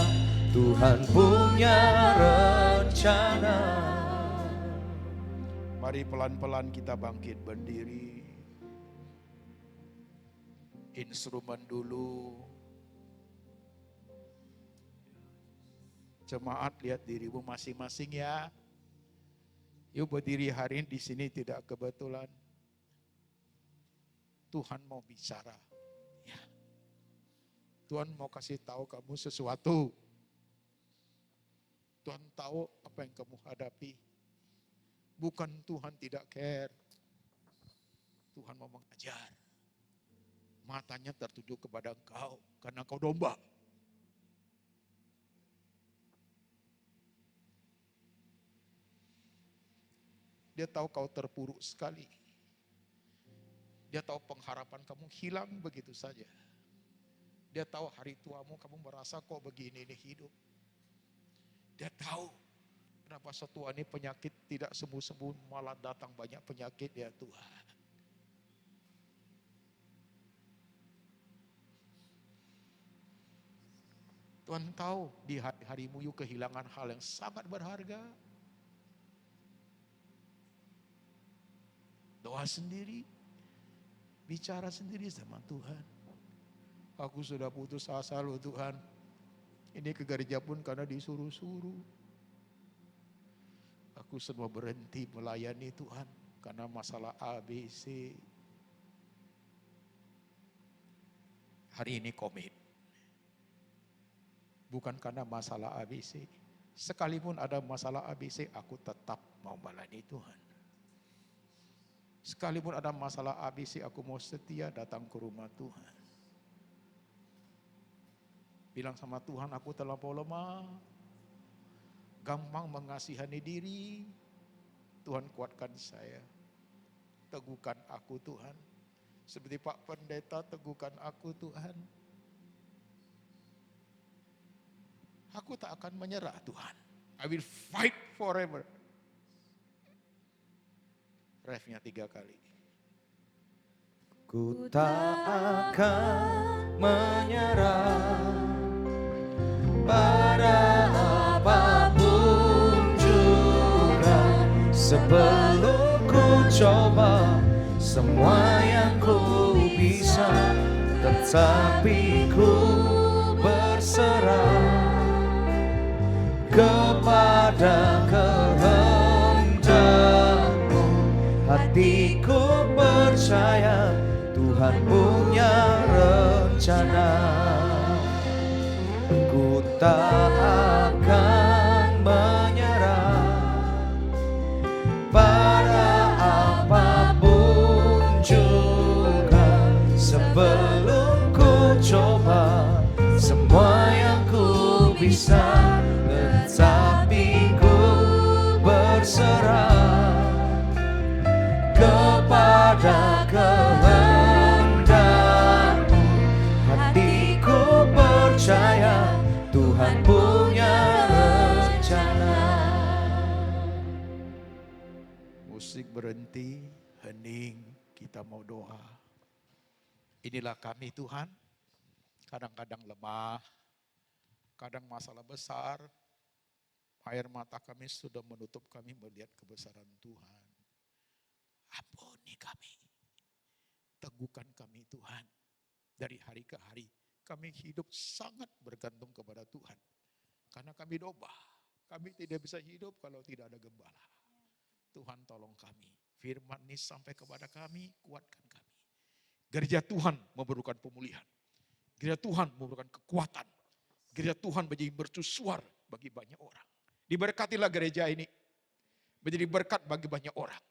Tuhan punya rencana. Mari pelan-pelan kita bangkit berdiri. Instrumen dulu. Jemaat, lihat dirimu masing-masing ya. Yuk berdiri hari ini di sini tidak kebetulan. Tuhan mau bicara. Ya. Tuhan mau kasih tahu kamu sesuatu. Tuhan tahu apa yang kamu hadapi. Bukan Tuhan tidak care. Tuhan mau mengajar. Matanya tertuju kepada engkau karena engkau domba. Dia tahu kau terpuruk sekali. Dia tahu pengharapan kamu hilang begitu saja. Dia tahu hari tuamu kamu merasa kok begini ini hidup. Dia tahu kenapa setua ini penyakit tidak sembuh-sembuh, malah datang banyak penyakit ya Tuhan. Tuhan tahu di hari-harimu you kehilangan hal yang sangat berharga. Doa sendiri, bicara sendiri sama Tuhan. Aku sudah putus asa loh Tuhan. Ini ke gereja pun karena disuruh-suruh. Aku semua berhenti melayani Tuhan karena masalah ABC. Hari ini komit. Bukan karena masalah ABC. Sekalipun ada masalah ABC, aku tetap mau melayani Tuhan. Sekalipun ada masalah ABC, aku mau setia datang ke rumah Tuhan. Bilang sama Tuhan, aku terlampau lemah. Gampang mengasihani diri. Tuhan kuatkan saya. Teguhkan aku Tuhan. Seperti Pak Pendeta, teguhkan aku Tuhan. Aku tak akan menyerah Tuhan. I will fight forever. Refnya 3 kali. Ku tak akan menyerah pada apapun juga, sebelum ku coba semua yang ku bisa, tetapi ku berserah kepada kehendak-Mu. Hatiku percaya Tuhan punya rencana. Ku tak akan menyerah pada apapun juga, sebelum ku coba semua yang ku bisa, tetapi ku berserah kepada kehendak-Mu. Hatiku percaya Tuhan punya rencana. Musik berhenti, hening, kita mau doa. Inilah kami Tuhan, kadang-kadang lemah, kadang masalah besar, air mata kami sudah menutup kami melihat kebesaran Tuhan. Ampuni kami, teguhkan kami Tuhan. Dari hari ke hari, kami hidup sangat bergantung kepada Tuhan. Karena kami domba, kami tidak bisa hidup kalau tidak ada gembala. Tuhan tolong kami, firman ini sampai kepada kami, kuatkan kami. Gereja Tuhan memerlukan pemulihan. Gereja Tuhan memerlukan kekuatan. Gereja Tuhan menjadi mercusuar bagi banyak orang. Diberkatilah gereja ini, menjadi berkat bagi banyak orang.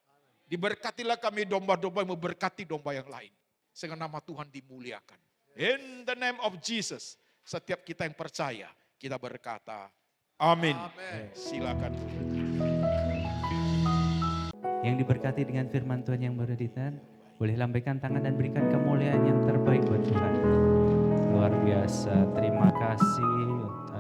Diberkatilah kami domba-domba yang memberkati domba yang lain. Sehingga nama Tuhan dimuliakan. In the name of Jesus, setiap kita yang percaya, Kita berkata, amin. Silakan. Yang diberkati dengan firman Tuhan yang baru ditahan, boleh lambaikan tangan dan berikan kemuliaan yang terbaik buat Tuhan. Luar biasa, terima kasih.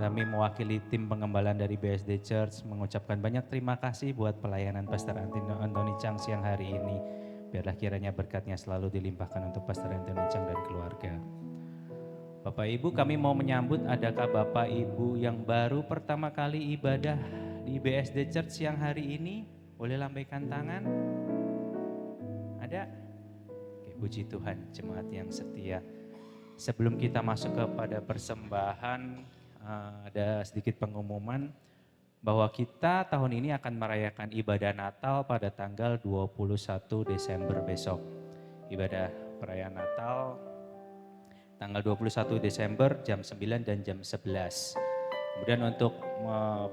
Kami mewakili tim pengembalaan dari BSD Church mengucapkan banyak terima kasih buat pelayanan Pastor Anthony Chang siang hari ini. Biarlah kiranya berkatnya selalu dilimpahkan untuk Pastor Anthony Chang dan keluarga. Bapak Ibu, kami mau menyambut, adakah Bapak Ibu yang baru pertama kali ibadah di BSD Church siang hari ini? Boleh lambaikan tangan? Ada? Oke, puji Tuhan, jemaat yang setia. Sebelum kita masuk kepada persembahan, ada sedikit pengumuman bahwa kita tahun ini akan merayakan ibadah Natal pada tanggal 21 Desember besok. Ibadah perayaan Natal tanggal 21 Desember jam 9 dan jam 11. Kemudian untuk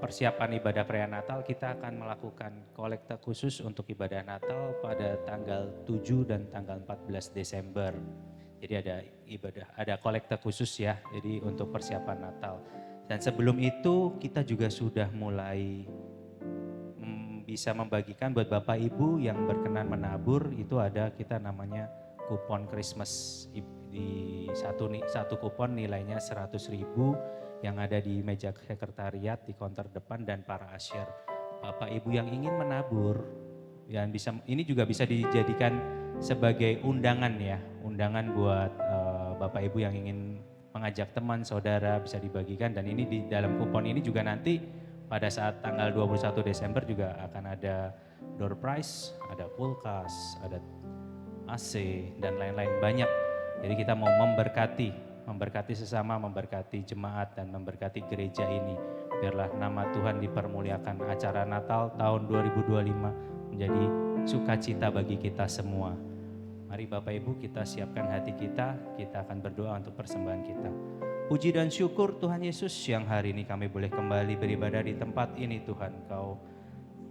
persiapan ibadah perayaan Natal, kita akan melakukan kolekte khusus untuk ibadah Natal pada tanggal 7 dan tanggal 14 Desember. Jadi ada kolekte khusus ya, jadi untuk persiapan Natal. Dan sebelum itu kita juga sudah mulai bisa membagikan buat Bapak Ibu yang berkenan menabur, itu ada kita namanya kupon Christmas. Di satu kupon nilainya 100.000 yang ada di meja sekretariat di counter depan dan para usher. Bapak Ibu yang ingin menabur, dan ini juga bisa dijadikan sebagai undangan ya, undangan buat Bapak Ibu yang ingin mengajak teman, saudara, bisa dibagikan. Dan ini di dalam kupon ini juga nanti pada saat tanggal 21 Desember juga akan ada door prize, ada kulkas, ada AC dan lain-lain banyak. Jadi kita mau memberkati sesama, memberkati jemaat dan memberkati gereja ini. Biarlah nama Tuhan dipermuliakan. Acara Natal tahun 2025 menjadi sukacita bagi kita semua. Mari Bapak Ibu kita siapkan hati kita akan berdoa untuk persembahan kita. Puji dan syukur Tuhan Yesus, yang hari ini kami boleh kembali beribadah di tempat ini Tuhan. Kau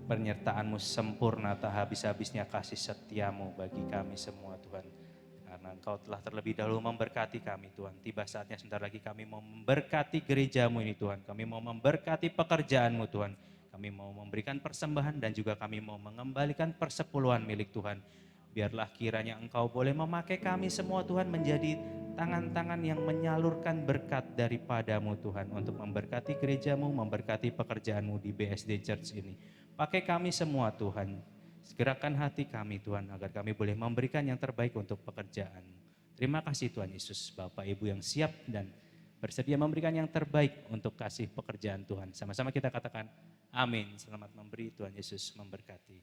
penyertaan-Mu sempurna, tak habis-habisnya kasih setiamu bagi kami semua Tuhan. Karena Engkau telah terlebih dahulu memberkati kami Tuhan. Tiba saatnya sebentar lagi kami mau memberkati gereja-Mu ini Tuhan. Kami mau memberkati pekerjaan-Mu Tuhan. Kami mau memberikan persembahan dan juga kami mau mengembalikan persepuluhan milik Tuhan. Biarlah kiranya Engkau boleh memakai kami semua Tuhan menjadi tangan-tangan yang menyalurkan berkat daripada-Mu Tuhan. Untuk memberkati gereja-Mu, memberkati pekerjaan-Mu di BSD Church ini. Pakai kami semua Tuhan. Segerakan hati kami Tuhan agar kami boleh memberikan yang terbaik untuk pekerjaan. Terima kasih Tuhan Yesus, Bapak Ibu yang siap dan bersedia memberikan yang terbaik untuk kasih pekerjaan Tuhan. Sama-sama kita katakan amin. Selamat memberi, Tuhan Yesus memberkati.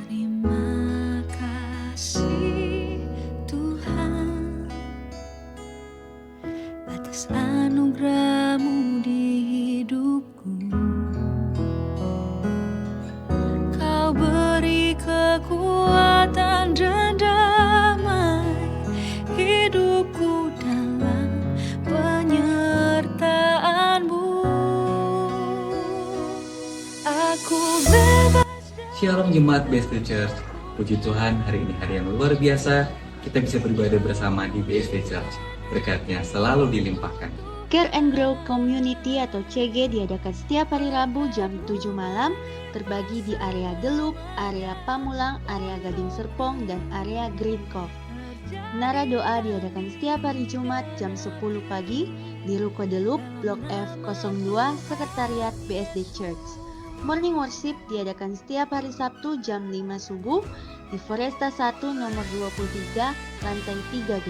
Terima kasih Tuhan atas anugerah-Mu di hidupku. Kau beri kekuatan dan damai hidupku dalam penyertaan-Mu. Aku bebas. Shalom Jemaat BSD Church, puji Tuhan hari ini hari yang luar biasa, kita bisa beribadah bersama di BSD Church, berkatnya selalu dilimpahkan. Care and Grow Community atau CG diadakan setiap hari Rabu jam 7 malam, terbagi di area Delup, area Pamulang, area Gading Serpong, dan area Green Cove. Menara doa diadakan setiap hari Jumat jam 10 pagi di Ruko Delup, Blok F02, Sekretariat BSD Church. Morning Worship diadakan setiap hari Sabtu jam 5 subuh di Foresta 1 nomor 23, lantai 3B.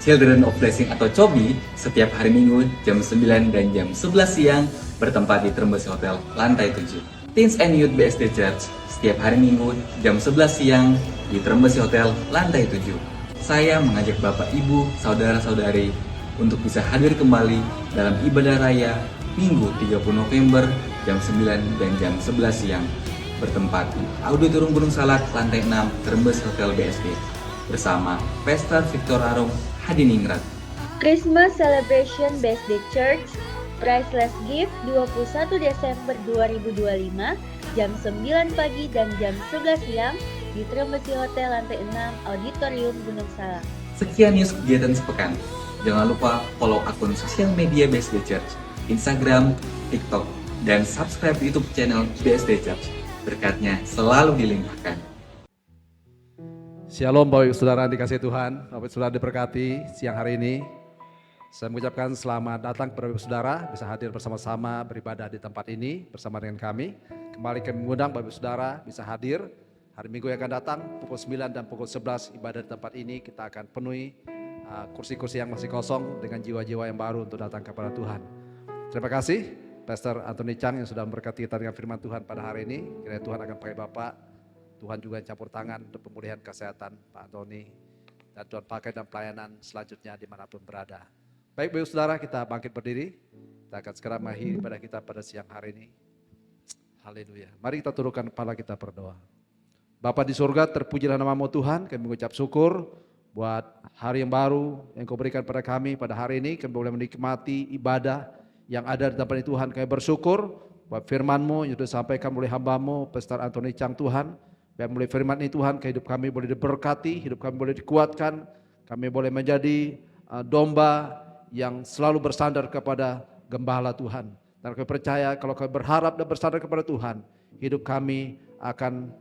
Children of Blessing atau COBI setiap hari Minggu jam 9 dan jam 11 siang bertempat di Trembesi Hotel, lantai 7. Teens and Youth BSD Church setiap hari Minggu jam 11 siang di Trembesi Hotel, lantai 7. Saya mengajak Bapak, Ibu, Saudara-saudari untuk bisa hadir kembali dalam ibadah raya Minggu 30 November jam 9 dan jam 11 siang bertempat di Auditorium Gunung Salak lantai 6 Trembes Hotel BSD bersama Pastor Victor Arum Hadiningrat. Christmas Celebration BSD Church Priceless Gift 21 Desember 2025 jam 9 pagi dan jam 11 siang di Trembesi Hotel lantai 6 Auditorium Gunung Salak. Sekian news kegiatan sepekan. Jangan lupa follow akun sosial media BSD Church, Instagram, TikTok, dan subscribe YouTube channel BSD Church. Berkatnya selalu dilimpahkan. Shalom Bapak Ibu Saudara dikasihi Tuhan, Bapak Ibu Saudara diberkati siang hari ini. Saya mengucapkan selamat datang kepada Bapak Ibu Saudara, bisa hadir bersama-sama beribadah di tempat ini bersama dengan kami. Kembali kami mengundang Bapak Ibu Saudara bisa hadir hari Minggu yang akan datang pukul 9 dan pukul 11 ibadah di tempat ini. Kita akan penuhi kursi-kursi yang masih kosong dengan jiwa-jiwa yang baru untuk datang kepada Tuhan. Terima kasih Pastor Anthony Chang yang sudah memberkati kita dengan firman Tuhan pada hari ini. Kiranya Tuhan akan pakai Bapak, Tuhan juga campur tangan untuk pemulihan kesehatan Pak Anthony, dan Tuhan pakai dalam pelayanan selanjutnya dimanapun berada. Baik Bapak Saudara, kita bangkit berdiri, kita akan segera mengakhiri ibadah kita pada siang hari ini. Haleluya. Mari kita tundukkan kepala kita berdoa. Bapa di surga, terpujilah nama-Mu Tuhan, kami mengucap syukur buat hari yang baru yang Kau berikan pada kami pada hari ini. Kami boleh menikmati ibadah yang ada di tempat ini Tuhan. Kami bersyukur buat firman-Mu yang sudah disampaikan oleh hamba-Mu Pastor Anthony Chang Tuhan. Biar mulai firman ini Tuhan, hidup kami boleh diberkati, hidup kami boleh dikuatkan, kami boleh menjadi domba yang selalu bersandar kepada gembala Tuhan. Dan kami percaya kalau kami berharap dan bersandar kepada Tuhan, hidup kami akan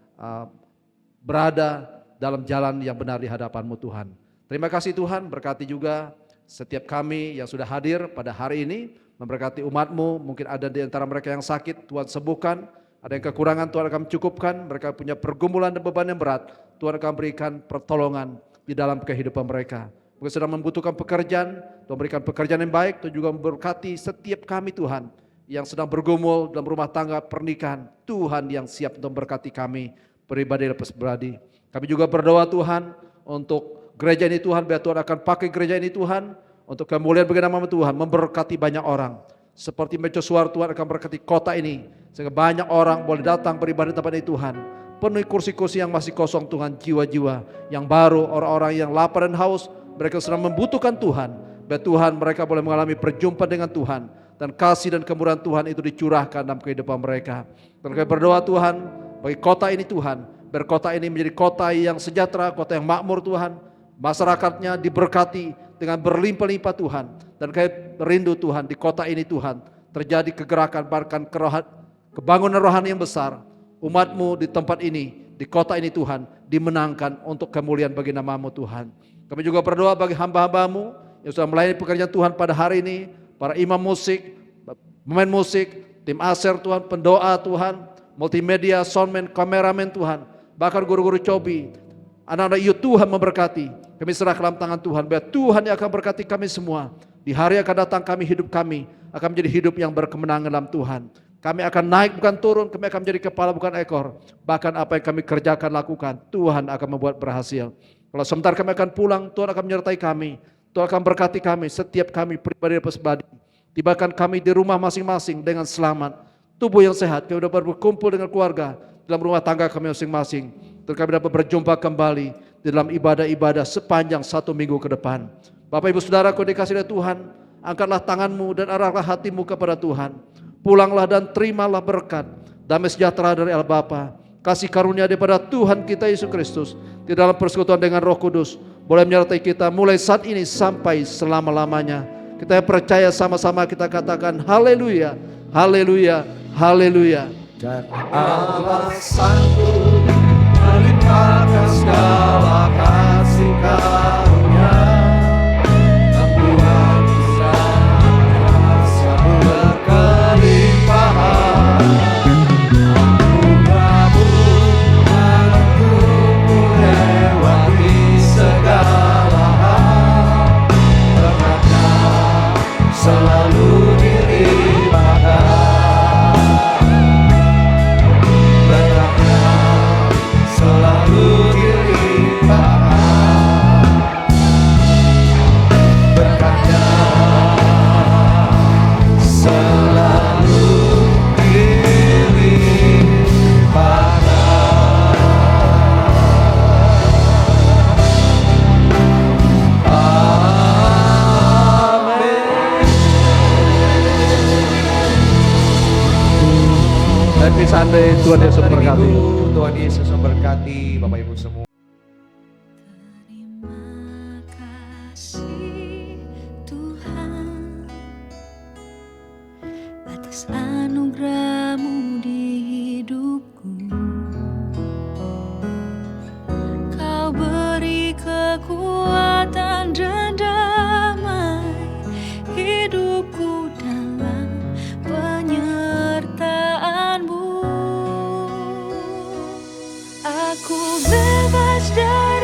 berada dalam jalan yang benar di hadapan-Mu Tuhan. Terima kasih Tuhan, berkati juga setiap kami yang sudah hadir pada hari ini, memberkati umat-Mu, mungkin ada di antara mereka yang sakit, Tuhan sembuhkan. Ada yang kekurangan, Tuhan akan cukupkan. Mereka punya pergumulan dan beban yang berat, Tuhan akan berikan pertolongan di dalam kehidupan mereka. Mungkin sedang membutuhkan pekerjaan, Tuhan berikan pekerjaan yang baik. Tuhan juga memberkati setiap kami Tuhan yang sedang bergumul dalam rumah tangga pernikahan. Tuhan yang siap untuk memberkati kami pribadi lepas pribadi. Kami juga berdoa Tuhan untuk gereja ini Tuhan, biar Tuhan akan pakai gereja ini Tuhan untuk kemuliaan bagi nama Tuhan, memberkati banyak orang. Seperti mercusuar Tuhan akan berkati kota ini, sehingga banyak orang boleh datang beribadah di tempat ini Tuhan. Penuhi kursi-kursi yang masih kosong Tuhan, jiwa-jiwa yang baru, orang-orang yang lapar dan haus, mereka sedang membutuhkan Tuhan. Biar Tuhan mereka boleh mengalami perjumpaan dengan Tuhan, dan kasih dan kemurahan Tuhan itu dicurahkan dalam kehidupan mereka. Dan kami berdoa Tuhan bagi kota ini Tuhan, biar kota ini menjadi kota yang sejahtera, kota yang makmur Tuhan. Masyarakatnya diberkati dengan berlimpah-limpah Tuhan. Dan kami rindu Tuhan di kota ini Tuhan terjadi kegerakan, bahkan kebangunan rohani yang besar. Umat-Mu di tempat ini, di kota ini Tuhan, dimenangkan untuk kemuliaan bagi nama-Mu Tuhan. Kami juga berdoa bagi hamba-hamba-Mu yang sudah melayani pekerjaan Tuhan pada hari ini, para imam musik, pemain musik, tim aser Tuhan, pendoa Tuhan, multimedia, soundman, kameramen Tuhan, bahkan guru-guru cobi, anak-anak youth Tuhan memberkati. Kami serah dalam tangan Tuhan, biar Tuhan yang akan berkati kami semua. Di hari yang akan datang hidup kami akan menjadi hidup yang berkemenangan dalam Tuhan. Kami akan naik bukan turun, kami akan menjadi kepala bukan ekor. Bahkan apa yang kami kerjakan lakukan, Tuhan akan membuat berhasil. Kalau sebentar kami akan pulang, Tuhan akan menyertai kami. Tuhan akan berkati kami, setiap kami pribadi dan pribadi. Tibakan kami di rumah masing-masing dengan selamat. Tubuh yang sehat, kami dapat berkumpul dengan keluarga dalam rumah tangga kami masing-masing. Dan kami dapat berjumpa kembali di dalam ibadah-ibadah sepanjang 1 minggu ke depan. Bapak Ibu Saudara, kau dikasih oleh Tuhan, angkatlah tanganmu dan arahlah hatimu kepada Tuhan. Pulanglah dan terimalah berkat, damai sejahtera dari Allah Bapa, kasih karunia daripada Tuhan kita Yesus Kristus, di dalam persekutuan dengan Roh Kudus, boleh menyertai kita mulai saat ini sampai selama-lamanya. Kita percaya sama-sama kita katakan haleluya, haleluya, haleluya. Dan Allah sanggup melimpahkan segala kasih karunia, membuat kita merasa berkelimpahan. Anugerah-Mu mampu melewati segala hal, berkat-Nya selalu dilimpahkan. Selalu dilimpahkan, berkat-Nya selalu dilimpahkan. Amin. Happy Sunday, Tuhan Yesus memberkati. Tuhan Yesus memberkati Bapak Ibu semua. Terima kasih atas anugerah-Mu di hidupku. Kau beri kekuatan dan damai hidupku dalam penyertaan-Mu. Aku bebas dari